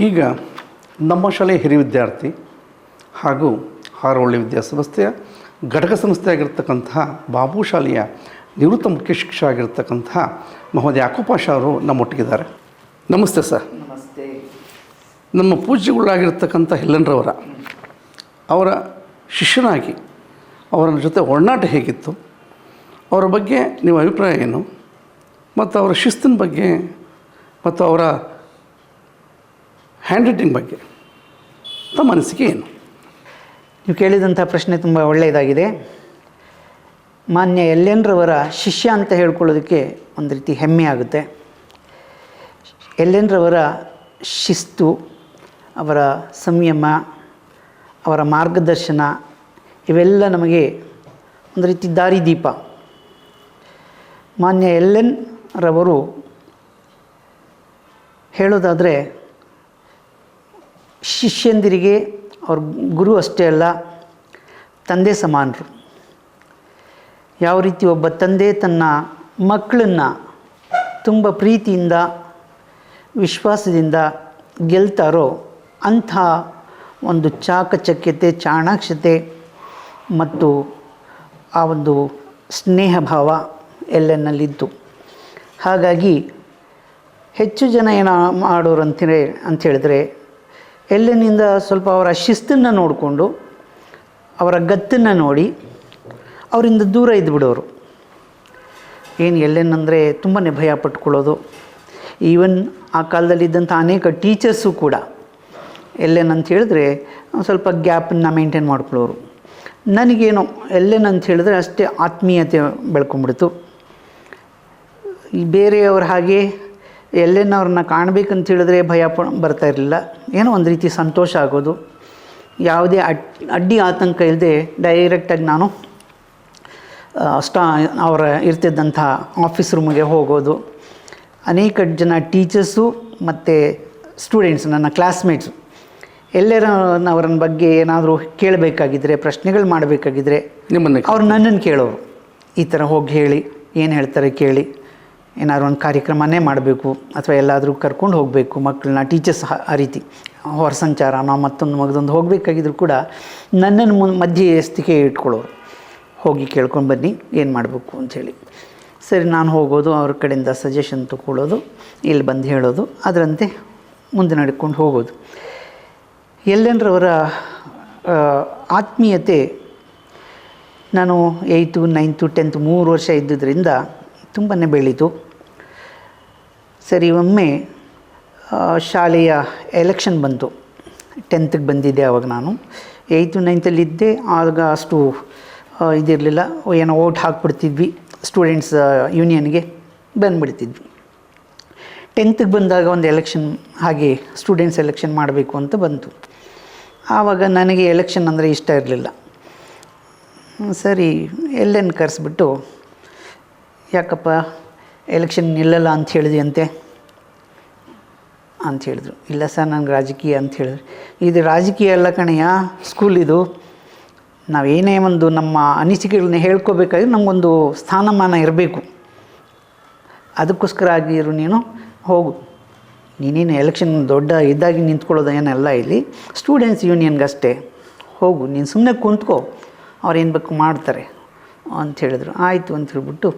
ಈಗ ನಮ್ಮ ಶಾಲೆಯ ಹಿರಿಯ ವಿದ್ಯಾರ್ಥಿ ಹಾಗೂ ಹಾರೋಹಳ್ಳಿ ವಿದ್ಯಾಸಂಸ್ಥೆಯ ಘಟಕ ಸಂಸ್ಥೆಯಾಗಿರ್ತಕ್ಕಂತಹ ಬಾಬು ಶಾಲೆಯ ನಿವೃತ್ತ ಮುಖ್ಯ ಶಿಕ್ಷಕ ಆಗಿರ್ತಕ್ಕಂತಹ ಮೊಹಮ್ಮದ್ ಯಾಕೂಬ್ ಪಾಷಾ ಅವರು ನಮ್ಮೊಟ್ಟಿಗಿದ್ದಾರೆ. ನಮಸ್ತೆ ಸರ್. ನಮಸ್ತೆ. ನಮ್ಮ ಪೂಜ್ಯಗಳಾಗಿರ್ತಕ್ಕಂಥ ಹಿಲ್ಲನ್ರವರ ಅವರ ಶಿಷ್ಯನಾಗಿ ಅವರ ಜೊತೆ ಒಡನಾಟ ಹೇಗಿತ್ತು, ಅವರ ಬಗ್ಗೆ ನಿಮ್ಮ ಅಭಿಪ್ರಾಯ ಏನು, ಮತ್ತು ಅವರ ಶಿಸ್ತಿನ ಬಗ್ಗೆ ಮತ್ತು ಅವರ ಹ್ಯಾಂಡ್ ರೈಟಿಂಗ್ ಬಗ್ಗೆ ತಮ್ಮ ಅನಿಸಿಕೆ ಏನು? ನೀವು ಕೇಳಿದಂಥ ಪ್ರಶ್ನೆ ತುಂಬ ಒಳ್ಳೆಯದಾಗಿದೆ. ಮಾನ್ಯ ಎಲ್ಲೆನ್ರವರ ಶಿಷ್ಯ ಅಂತ ಹೇಳ್ಕೊಳ್ಳೋದಕ್ಕೆ ಒಂದು ರೀತಿ ಹೆಮ್ಮೆ ಆಗುತ್ತೆ. ಎಲ್ಲೆನ್ರವರ ಶಿಸ್ತು, ಅವರ ಸಂಯಮ, ಅವರ ಮಾರ್ಗದರ್ಶನ ಇವೆಲ್ಲ ನಮಗೆ ಒಂದು ರೀತಿ ದಾರಿದೀಪ. ಮಾನ್ಯ ಎಲ್.ಎನ್. ರವರು ಹೇಳೋದಾದರೆ ಶಿಷ್ಯಂದಿರಿಗೆ ಅವ್ರ ಗುರು ಅಷ್ಟೇ ಅಲ್ಲ, ತಂದೆ ಸಮಾನರು. ಯಾವ ರೀತಿ ಒಬ್ಬ ತಂದೆ ತನ್ನ ಮಕ್ಕಳನ್ನು ತುಂಬ ಪ್ರೀತಿಯಿಂದ ವಿಶ್ವಾಸದಿಂದ ಗೆಲ್ತಾರೋ ಅಂಥ ಒಂದು ಚಾಕಚಕ್ಯತೆ, ಚಾಣಾಕ್ಷತೆ ಮತ್ತು ಆ ಒಂದು ಸ್ನೇಹ ಭಾವ ಎಲ್ಲೆನ್ನಲ್ಲಿತ್ತು. ಹಾಗಾಗಿ ಹೆಚ್ಚು ಜನ ಏನು ಮಾಡೋರು ಅಂಥೇಳಿದ್ರೆ ಎಲ್ಲೆನಿಂದ ಸ್ವಲ್ಪ ಅವರ ಶಿಸ್ತನ್ನು ನೋಡಿಕೊಂಡು ಅವರ ಗತ್ತನ್ನು ನೋಡಿ ಅವರಿಂದ ದೂರ ಇದ್ದುಬಿಡೋರು. ಏನು ಎಲ್ಲೆನಂದರೆ ತುಂಬಾ ಭಯ ಪಟ್ಕೊಳ್ಳೋದು. ಈವನ್ ಆ ಕಾಲದಲ್ಲಿದ್ದಂಥ ಅನೇಕ ಟೀಚರ್ಸು ಕೂಡ ಎಲ್ಲೆನಂತ ಹೇಳಿದ್ರೆ ಸ್ವಲ್ಪ ಗ್ಯಾಪನ್ನು ಮೇಂಟೈನ್ ಮಾಡ್ಕೊಳ್ಳೋರು. ನನಗೇನು ಎಲ್ಲೆನಂತ ಹೇಳಿದ್ರೆ ಅಷ್ಟೇ ಆತ್ಮೀಯತೆ ಬೆಳ್ಕೊಂಬಿಡ್ತು. ಈ ಬೇರೆಯವ್ರ ಹಾಗೆ ಎಲ್ಲೆನವ್ರನ್ನ ಕಾಣಬೇಕಂತ ಹೇಳಿದ್ರೆ ಭಯ ಬರ್ತಾ ಇರಲಿಲ್ಲ. ಏನೋ ಒಂದು ರೀತಿ ಸಂತೋಷ ಆಗೋದು, ಯಾವುದೇ ಅಡ್ಡಿ ಆತಂಕ ಇಲ್ಲದೆ ಡೈರೆಕ್ಟಾಗಿ ನಾನು ಅವರ ಇರ್ತಿದ್ದಂಥ ಆಫೀಸ್ ರೂಮಿಗೆ ಹೋಗೋದು. ಅನೇಕ ಜನ ಟೀಚರ್ಸು ಮತ್ತು ಸ್ಟೂಡೆಂಟ್ಸ್, ನನ್ನ ಕ್ಲಾಸ್ಮೇಟ್ಸು ಅವರ ಬಗ್ಗೆ ಏನಾದರೂ ಕೇಳಬೇಕಾಗಿದ್ದರೆ, ಪ್ರಶ್ನೆಗಳು ಮಾಡಬೇಕಾಗಿದ್ದರೆ ಅವ್ರು ನನ್ನನ್ನು ಕೇಳೋರು. ಈ ಥರ ಹೋಗಿ ಹೇಳಿ, ಏನು ಹೇಳ್ತಾರೆ ಕೇಳಿ, ಏನಾದ್ರು ಒಂದು ಕಾರ್ಯಕ್ರಮನೇ ಮಾಡಬೇಕು ಅಥವಾ ಎಲ್ಲಾದರೂ ಕರ್ಕೊಂಡು ಹೋಗಬೇಕು ಮಕ್ಕಳನ್ನ, ಟೀಚರ್ಸ್ ಆ ರೀತಿ ಹೊರ ಸಂಚಾರನೋ ಮತ್ತೊಂದು ಹೋಗಬೇಕಾಗಿದ್ರು ಕೂಡ ನನ್ನನ್ನು ಮಧ್ಯಸ್ಥಿಕೆ ಇಟ್ಕೊಳ್ಳೋರು. ಹೋಗಿ ಕೇಳ್ಕೊಂಡು ಬನ್ನಿ ಏನು ಮಾಡಬೇಕು ಅಂಥೇಳಿ. ಸರಿ, ನಾನು ಹೋಗೋದು, ಅವ್ರ ಕಡೆಯಿಂದ ಸಜೆಷನ್ ತೊಗೊಳ್ಳೋದು, ಇಲ್ಲಿ ಬಂದು ಹೇಳೋದು, ಅದರಂತೆ ಮುಂದೆ ನಡ್ಕೊಂಡು ಹೋಗೋದು. ಎಲ್ಲೆನ್ರವರ ಆತ್ಮೀಯತೆ ನಾನು 8th, 9th, 10th 3 ವರ್ಷ ಇದ್ದುದರಿಂದ ತುಂಬಾ ಬೆಳೀತು. ಸರಿ, ಒಮ್ಮೆ ಶಾಲೆಯ ಎಲೆಕ್ಷನ್ ಬಂತು. 10th ಬಂದಿದ್ದೆ ಆವಾಗ. ನಾನು 8th, 9th ಇದ್ದೆ. ಆಗ ಅಷ್ಟು ಇದಿರಲಿಲ್ಲ. ಏನೋ ಓಟ್ ಹಾಕ್ಬಿಡ್ತಿದ್ವಿ, ಸ್ಟೂಡೆಂಟ್ಸ್ ಯೂನಿಯನ್ಗೆ ಬಂದುಬಿಡ್ತಿದ್ವಿ. 10th ಬಂದಾಗ ಒಂದು ಎಲೆಕ್ಷನ್, ಹಾಗೆ ಸ್ಟೂಡೆಂಟ್ಸ್ ಎಲೆಕ್ಷನ್ ಮಾಡಬೇಕು ಅಂತ ಬಂತು. ಆವಾಗ ನನಗೆ ಎಲೆಕ್ಷನ್ ಅಂದರೆ ಇಷ್ಟ ಇರಲಿಲ್ಲ. ಸರಿ, ಎಲ್ಲೆನ್ ಕರೆಸ್ಬಿಟ್ಟು, ಯಾಕಪ್ಪ ಎಲೆಕ್ಷನ್ ನಿಲ್ಲಲ್ಲ ಅಂತ ಹೇಳಿದ್ವಿ ಅಂತ ಹೇಳಿದ್ರು. ಇಲ್ಲ ಸರ್, ನನಗೆ ರಾಜಕೀಯ ಅಂತ ಹೇಳಿದ್ರು. ಇದು ರಾಜಕೀಯ ಎಲ್ಲ ಕಣೆಯ, ಸ್ಕೂಲ್ ಇದು. ನಾವೇನೇ ಒಂದು ನಮ್ಮ ಅನಿಸಿಕೆಗಳನ್ನ ಹೇಳ್ಕೋಬೇಕಾದ್ರೆ ನಮಗೊಂದು ಸ್ಥಾನಮಾನ ಇರಬೇಕು. ಅದಕ್ಕೋಸ್ಕರ ಆಗಿರು, ನೀನು ಹೋಗು, ನೀನೇನು ಎಲೆಕ್ಷನ್ ದೊಡ್ಡ ಇದ್ದಾಗಿ ನಿಂತ್ಕೊಳ್ಳೋದು ಏನೆಲ್ಲ ಇಲ್ಲಿ ಸ್ಟೂಡೆಂಟ್ಸ್ ಯೂನಿಯನ್ಗಷ್ಟೇ, ಹೋಗು, ನೀನು ಸುಮ್ಮನೆ ಕುಂತ್ಕೋ, ಅವ್ರೇನು ಬೇಕು ಮಾಡ್ತಾರೆ ಅಂತ ಹೇಳಿದ್ರು. ಆಯಿತು ಅಂತ ಹೇಳ್ಬಿಟ್ಟು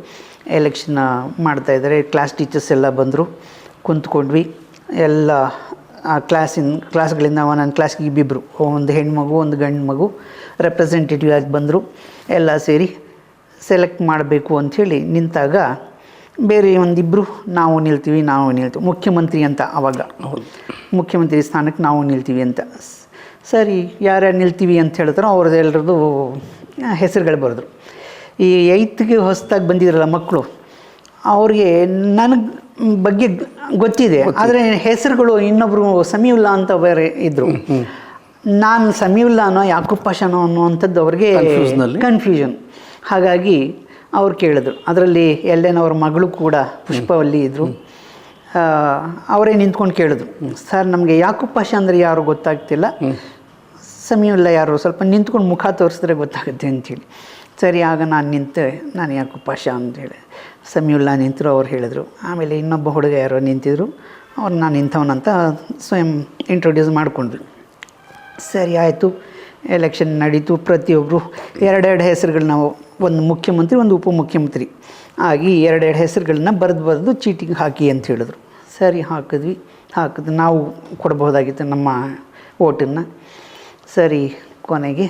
ಎಲೆಕ್ಷನ್ ಮಾಡ್ತಾಯಿದ್ದಾರೆ. ಕ್ಲಾಸ್ ಟೀಚರ್ಸ್ ಎಲ್ಲ ಬಂದರು, ಕುಂತ್ಕೊಂಡ್ವಿ. ಎಲ್ಲ ಕ್ಲಾಸ್ಗಳಿಂದ ಒಂದೊಂದು ಕ್ಲಾಸ್ಗೆ ಇಬ್ಬಿಬ್ಬರು, ಒಂದು ಹೆಣ್ಮಗು ಒಂದು ಗಂಡು ಮಗು ರೆಪ್ರೆಸೆಂಟೇಟಿವ್ ಆಗಿ ಬಂದರು. ಎಲ್ಲ ಸೇರಿ ಸೆಲೆಕ್ಟ್ ಮಾಡಬೇಕು ಅಂಥೇಳಿ ನಿಂತಾಗ ಬೇರೆ ಒಂದಿಬ್ಬರು ನಾವು ನಿಲ್ತೀವಿ ಮುಖ್ಯಮಂತ್ರಿ ಅಂತ. ಆವಾಗ ಮುಖ್ಯಮಂತ್ರಿ ಸ್ಥಾನಕ್ಕೆ ನಾವು ನಿಲ್ತೀವಿ ಅಂತ. ಸರಿ, ಯಾರ್ಯಾರು ನಿಲ್ತೀವಿ ಅಂತ ಹೇಳ್ತಾರೋ ಅವ್ರದ್ದೆಲ್ಲರದ್ದು ಹೆಸರುಗಳು ಬರೆದ್ರು. ಈ 8th ಹೊಸದಾಗಿ ಬಂದಿದ್ರಲ್ಲ ಮಕ್ಕಳು, ಅವ್ರಿಗೆ ನನಗೆ ಬಗ್ಗೆ ಗೊತ್ತಿದೆ, ಆದರೆ ಹೆಸರುಗಳು ಇನ್ನೊಬ್ಬರು ಸಮೀವುಲ್ಲಾ ಅಂತ ಬೇರೆ ಇದ್ದರು. ನಾನು ಸಮೀವುಲ್ಲಾನೋ ಯಾಕೂಬ್ ಪಾಷಾನೋ ಅನ್ನುವಂಥದ್ದು ಅವ್ರಿಗೆ ಕನ್ಫ್ಯೂಷನ್. ಹಾಗಾಗಿ ಅವ್ರು ಕೇಳಿದ್ರು. ಅದರಲ್ಲಿ ಎಲ್ಲೆನವ್ರ ಮಗಳು ಕೂಡ ಪುಷ್ಪವಲ್ಲಿ ಇದ್ದರು. ಅವರೇ ನಿಂತ್ಕೊಂಡು ಕೇಳಿದ್ರು, ಸರ್ ನಮಗೆ ಯಾಕೂಬ್ ಪಾಷಾ ಅಂದರೆ ಯಾರು ಗೊತ್ತಾಗ್ತಿಲ್ಲ, ಸಮೀವುಲ್ಲಾ ಯಾರು, ಸ್ವಲ್ಪ ನಿಂತ್ಕೊಂಡು ಮುಖ ತೋರಿಸಿದ್ರೆ ಗೊತ್ತಾಗುತ್ತೆ ಅಂಥೇಳಿ. ಸರಿ, ಆಗ ನಾನು ಯಾಕೂಬ್ ಪಾಷಾ ಅಂತೇಳಿ, ಸಮೀವುಲ್ಲಾ ನಿಂತರು. ಅವ್ರು ಹೇಳಿದ್ರು. ಆಮೇಲೆ ಇನ್ನೊಬ್ಬ ಹುಡುಗ ಯಾರೋ ನಿಂತಿದ್ರು, ಅವ್ರು ನಾನು ಇಂಥವನಂತ ಸ್ವಯಂ ಇಂಟ್ರೊಡ್ಯೂಸ್ ಮಾಡಿಕೊಂಡ್ವಿ. ಸರಿ ಆಯಿತು, ಎಲೆಕ್ಷನ್ ನಡೀತು. ಪ್ರತಿಯೊಬ್ಬರು ಎರಡೆರಡು ಹೆಸರುಗಳನ್ನ, ಒಂದು ಮುಖ್ಯಮಂತ್ರಿ ಒಂದು ಉಪಮುಖ್ಯಮಂತ್ರಿ ಆಗಿ ಎರಡೆರಡು ಹೆಸರುಗಳನ್ನ ಬರೆದು ಚೀಟಿಗೆ ಹಾಕಿ ಅಂತ ಹೇಳಿದ್ರು. ಸರಿ ಹಾಕಿದ್ವಿ. ನಾವು ಕೊಡ್ಬೋದಾಗಿತ್ತು ನಮ್ಮ ಓಟನ್ನು. ಸರಿ, ಕೊನೆಗೆ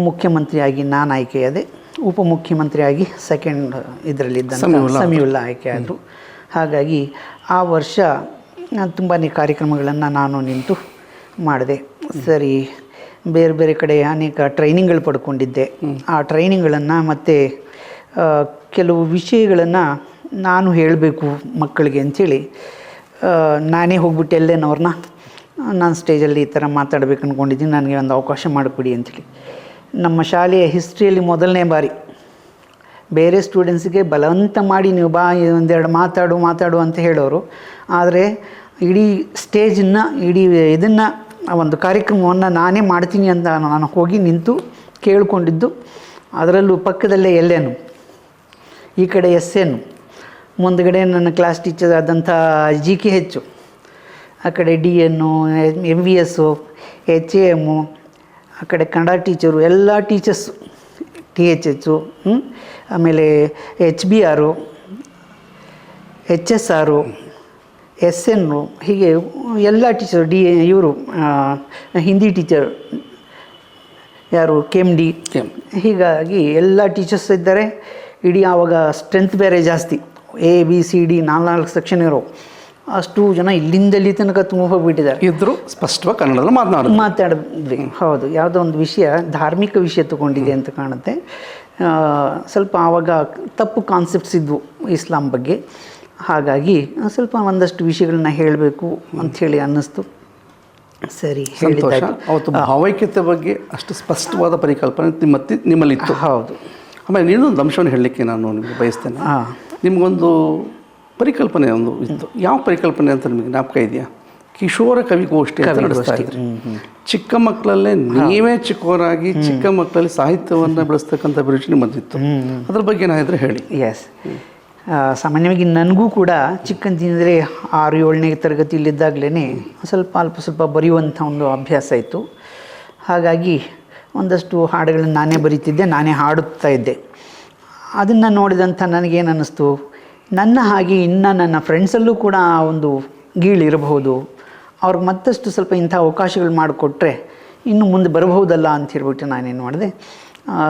ಮುಖ್ಯಮಂತ್ರಿಯಾಗಿ ನಾನು ಆಯ್ಕೆಯಾದೆ. ಉಪಮುಖ್ಯಮಂತ್ರಿಯಾಗಿ ಸೆಕೆಂಡ್ ಇದರಲ್ಲಿದ್ದಂಥ ಸಮೀವುಲ್ಲಾ ಆಯ್ಕೆ ಆದರು. ಹಾಗಾಗಿ ಆ ವರ್ಷ ತುಂಬಾ ಕಾರ್ಯಕ್ರಮಗಳನ್ನು ನಾನು ನಿಂತು ಮಾಡಿದೆ. ಸರಿ, ಬೇರೆ ಬೇರೆ ಕಡೆ ಅನೇಕ ಟ್ರೈನಿಂಗ್ಗಳು ಪಡ್ಕೊಂಡಿದ್ದೆ. ಆ ಟ್ರೈನಿಂಗ್ಗಳನ್ನು ಮತ್ತು ಕೆಲವು ವಿಷಯಗಳನ್ನು ನಾನು ಹೇಳಬೇಕು ಮಕ್ಕಳಿಗೆ ಅಂಥೇಳಿ ನಾನೇ ಹೋಗ್ಬಿಟ್ಟು ಎಲ್ಲೇನವ್ರನ್ನ ನಾನು ಸ್ಟೇಜಲ್ಲಿ ಈ ಥರ ಮಾತಾಡಬೇಕು ಅಂದ್ಕೊಂಡಿದ್ದೀನಿ, ನನಗೆ ಒಂದು ಅವಕಾಶ ಮಾಡಿಕೊಡಿ ಅಂಥೇಳಿ. ನಮ್ಮ ಶಾಲೆಯ ಹಿಸ್ಟ್ರಿಯಲ್ಲಿ ಮೊದಲನೇ ಬಾರಿ ಬೇರೆ ಸ್ಟೂಡೆಂಟ್ಸಿಗೆ ಬಲವಂತ ಮಾಡಿ ನೀವು ಬಾ ಒಂದೆರಡು ಮಾತಾಡು ಅಂತ ಹೇಳೋರು. ಆದರೆ ಇಡೀ ಸ್ಟೇಜನ್ನು, ಇಡೀ ಇದನ್ನು, ಒಂದು ಕಾರ್ಯಕ್ರಮವನ್ನು ನಾನೇ ಮಾಡ್ತೀನಿ ಅಂತ ನಾನು ಹೋಗಿ ನಿಂತು ಕೇಳಿಕೊಂಡಿದ್ದು. ಅದರಲ್ಲೂ ಪಕ್ಕದಲ್ಲೇ ಎಲ್ಲೇನು, ಈ ಕಡೆ ಎಸ್ಸೇನು, ಮುಂದುಗಡೆ ನನ್ನ ಕ್ಲಾಸ್ ಟೀಚರ್ ಆದಂಥ GKH, ಆ ಕಡೆ DN, MVS, HAM, ಆ ಕಡೆ ಕನ್ನಡ ಟೀಚರು, ಎಲ್ಲ ಟೀಚರ್ಸು, THH, ಆಮೇಲೆ HBR, HSR, SN, ಹೀಗೆ ಎಲ್ಲ ಟೀಚರು, ಇವರು ಹಿಂದಿ ಟೀಚರ್ ಯಾರು KMD. ಹೀಗಾಗಿ ಎಲ್ಲ ಟೀಚರ್ಸ್ ಇದ್ದಾರೆ. ಇಡೀ ಆವಾಗ ಸ್ಟ್ರೆಂತ್ ಬೇರೆ ಜಾಸ್ತಿ, ABCD 4 ಸೆಕ್ಷನ್ ಇರೋ ಅಷ್ಟು ಜನ ಇಲ್ಲಿಂದಲ್ಲಿ ತನಕ ತುಂಬ ಹೋಗ್ಬಿಟ್ಟಿದ್ದಾರೆ. ಇದ್ದರೂ ಸ್ಪಷ್ಟವಾಗಿ ಕನ್ನಡದಲ್ಲಿ ಮಾತಾಡಿದ್ವಿ. ಹೌದು, ಯಾವುದೋ ಒಂದು ವಿಷಯ, ಧಾರ್ಮಿಕ ವಿಷಯ ತಗೊಂಡಿದೆ ಅಂತ ಕಾಣುತ್ತೆ. ಸ್ವಲ್ಪ ಆವಾಗ ತಪ್ಪು ಕಾನ್ಸೆಪ್ಟ್ಸ್ ಇದ್ವು ಇಸ್ಲಾಂ ಬಗ್ಗೆ. ಹಾಗಾಗಿ ಸ್ವಲ್ಪ ಒಂದಷ್ಟು ವಿಷಯಗಳನ್ನ ಹೇಳಬೇಕು ಅಂಥೇಳಿ ಅನ್ನಿಸ್ತು. ಸರಿ, ಸಂತೋಷ. ಅವತ್ತು ಭಾವೈಕ್ಯತೆ ಬಗ್ಗೆ ಅಷ್ಟು ಸ್ಪಷ್ಟವಾದ ಪರಿಕಲ್ಪನೆ ನಿಮ್ಮಲ್ಲಿತ್ತು. ಹೌದು. ಆಮೇಲೆ ಇನ್ನೊಂದು ಅಂಶವನ್ನು ಹೇಳಲಿಕ್ಕೆ ನಾನು ನಿಮಗೆ ಬಯಸ್ತೇನೆ. ನಿಮಗೊಂದು ಪರಿಕಲ್ಪನೆ ಒಂದು ಇತ್ತು. ಯಾವ ಪರಿಕಲ್ಪನೆ ಅಂತ ನಿಮಗೆ ಜ್ಞಾಪಕ ಇದೆಯಾ? ಕಿಶೋರ ಕವಿಗೋಷ್ಠಿ ಅಂತ ನಡೆಸ್ತಾ ಇದ್ರಿ. ಚಿಕ್ಕ ಮಕ್ಕಳಲ್ಲೇ ನೀವೇ ಚಿಕ್ಕವರಾಗಿ ಚಿಕ್ಕ ಮಕ್ಕಳಲ್ಲಿ ಸಾಹಿತ್ಯವನ್ನು ಬೆಳೆಸ್ತಕ್ಕಂಥ ಅಭಿರುಚಿ ನಿಮ್ಮದಿತ್ತು. ಅದ್ರ ಬಗ್ಗೆ ಏನಾದರೂ ಹೇಳಿ. ಎಸ್, ಸಾಮಾನ್ಯವಾಗಿ ನನಗೂ ಕೂಡ ಚಿಕ್ಕಂದಿನಂದರೆ 6-7ನೇ ತರಗತಿಯಲ್ಲಿದ್ದಾಗಲೇ ಸ್ವಲ್ಪ ಬರೆಯುವಂಥ ಒಂದು ಅಭ್ಯಾಸ ಇತ್ತು. ಹಾಗಾಗಿ ಒಂದಷ್ಟು ಹಾಡುಗಳನ್ನು ನಾನೇ ಬರೀತಿದ್ದೆ, ನಾನೇ ಹಾಡುತ್ತಾ ಇದ್ದೆ. ಅದನ್ನು ನೋಡಿದಂಥ ನನಗೇನು ಅನ್ನಿಸ್ತು, ನನ್ನ ಹಾಗೆ ಇನ್ನು ನನ್ನ ಫ್ರೆಂಡ್ಸಲ್ಲೂ ಕೂಡ ಒಂದು ಗೀಳಿರಬಹುದು, ಅವ್ರಿಗೆ ಮತ್ತಷ್ಟು ಸ್ವಲ್ಪ ಇಂಥ ಅವಕಾಶಗಳು ಮಾಡಿಕೊಟ್ರೆ ಇನ್ನು ಮುಂದೆ ಬರಬಹುದಲ್ಲ ಅಂತ ಹೇಳ್ಬಿಟ್ಟು ನಾನೇನು ಮಾಡಿದೆ,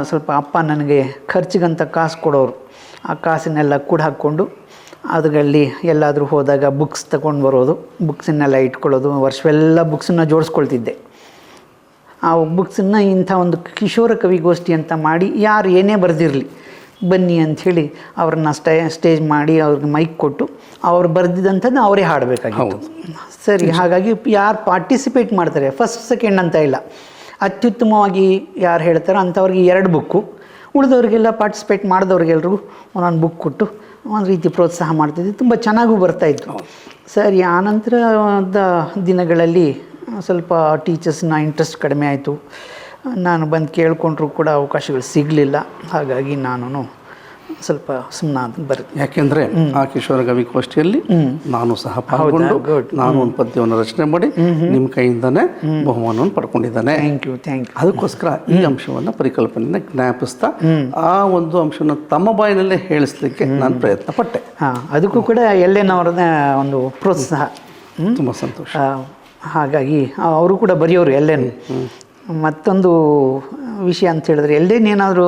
ಸ್ವಲ್ಪ ಅಪ್ಪ ನನಗೆ ಖರ್ಚಿಗಂತ ಕಾಸು ಕೊಡೋರು. ಆ ಕಾಸನ್ನೆಲ್ಲ ಕೂಡ ಹಾಕ್ಕೊಂಡು ಅದರಲ್ಲಿ ಎಲ್ಲಾದರೂ ಹೋದಾಗ ಬುಕ್ಸ್ ತಗೊಂಡು ಬರೋದು, ಬುಕ್ಸನ್ನೆಲ್ಲ ಇಟ್ಕೊಳ್ಳೋದು, ವರ್ಷವೆಲ್ಲ ಬುಕ್ಸನ್ನು ಜೋಡಿಸ್ಕೊಳ್ತಿದ್ದೆ. ಆ ಬುಕ್ಸನ್ನು ಇಂಥ ಒಂದು ಕಿಶೋರ ಕವಿಗೋಷ್ಠಿ ಅಂತ ಮಾಡಿ ಯಾರು ಏನೇ ಬರೆದಿರಲಿ ಬನ್ನಿ ಅಂಥೇಳಿ ಅವ್ರನ್ನ ಸ್ಟೇಜ್ ಮಾಡಿ ಅವ್ರಿಗೆ ಮೈಕ್ ಕೊಟ್ಟು ಅವ್ರು ಬರೆದಿದ್ದಂಥದ್ದು ಅವರೇ ಹಾಡಬೇಕಾಗಿತ್ತು. ಸರಿ, ಹಾಗಾಗಿ ಯಾರು ಪಾರ್ಟಿಸಿಪೇಟ್ ಮಾಡ್ತಾರೆ, ಫಸ್ಟ್ ಸೆಕೆಂಡ್ ಅಂತ ಇಲ್ಲ, ಅತ್ಯುತ್ತಮವಾಗಿ ಯಾರು ಹೇಳ್ತಾರೋ ಅಂಥವ್ರಿಗೆ 2 ಬುಕ್ಕು, ಉಳಿದವ್ರಿಗೆಲ್ಲ ಪಾರ್ಟಿಸಿಪೇಟ್ ಮಾಡಿದವ್ರಿಗೆಲ್ರಿಗೂ ಒಂದೊಂದು ಬುಕ್ ಕೊಟ್ಟು ಒಂದು ರೀತಿ ಪ್ರೋತ್ಸಾಹ ಮಾಡ್ತಿದ್ದೆ. ತುಂಬ ಚೆನ್ನಾಗೂ ಬರ್ತಾಯಿತ್ತು. ಸರಿ, ಆನಂತರದ ದಿನಗಳಲ್ಲಿ ಸ್ವಲ್ಪ ಟೀಚರ್ಸ್ನ ಇಂಟ್ರೆಸ್ಟ್ ಕಡಿಮೆ ಆಯಿತು. ನಾನು ಬಂದು ಕೇಳಿಕೊಂಡ್ರೂ ಕೂಡ ಅವಕಾಶಗಳು ಸಿಗಲಿಲ್ಲ. ಹಾಗಾಗಿ ನಾನು ಸ್ವಲ್ಪ ಸುಮ್ಮನೆ ಬರುತ್ತೆ. ಯಾಕೆಂದರೆ ಆ ಕಿಶೋರ ಕವಿಗೋಷ್ಠಿಯಲ್ಲಿ ನಾನು ಸಹ ಪಾಲ್ಗೊಂಡು ನಾನು ಒಂದು ಪದ್ಯವನ್ನು ರಚನೆ ಮಾಡಿ ನಿಮ್ಮ ಕೈಯಿಂದನೇ ಬಹುಮಾನವನ್ನು ಪಡ್ಕೊಂಡಿದ್ದಾನೆ. Thank you. ಅದಕ್ಕೋಸ್ಕರ ಈ ಅಂಶವನ್ನು ಪರಿಕಲ್ಪನೆಯನ್ನು ಜ್ಞಾಪಿಸ್ತಾ ಆ ಒಂದು ಅಂಶವನ್ನು ತಮ್ಮ ಬಾಯಿನಲ್ಲೇ ಹೇಳಿಸ್ಲಿಕ್ಕೆ ನಾನು ಪ್ರಯತ್ನ ಪಟ್ಟೆ. ಅದಕ್ಕೂ ಕೂಡ ಎಲ್ಲೇನವ್ರನ್ನ ಒಂದು ಪ್ರೋತ್ಸಾಹ. ತುಂಬ ಸಂತೋಷ. ಹಾಗಾಗಿ ಅವರು ಕೂಡ ಬರೆಯೋರು ಎಲ್ಲೇನು. ಮತ್ತೊಂದು ವಿಷಯ ಅಂತ ಹೇಳಿದ್ರೆ, ಎಲ್ಲೇನೇನಾದರೂ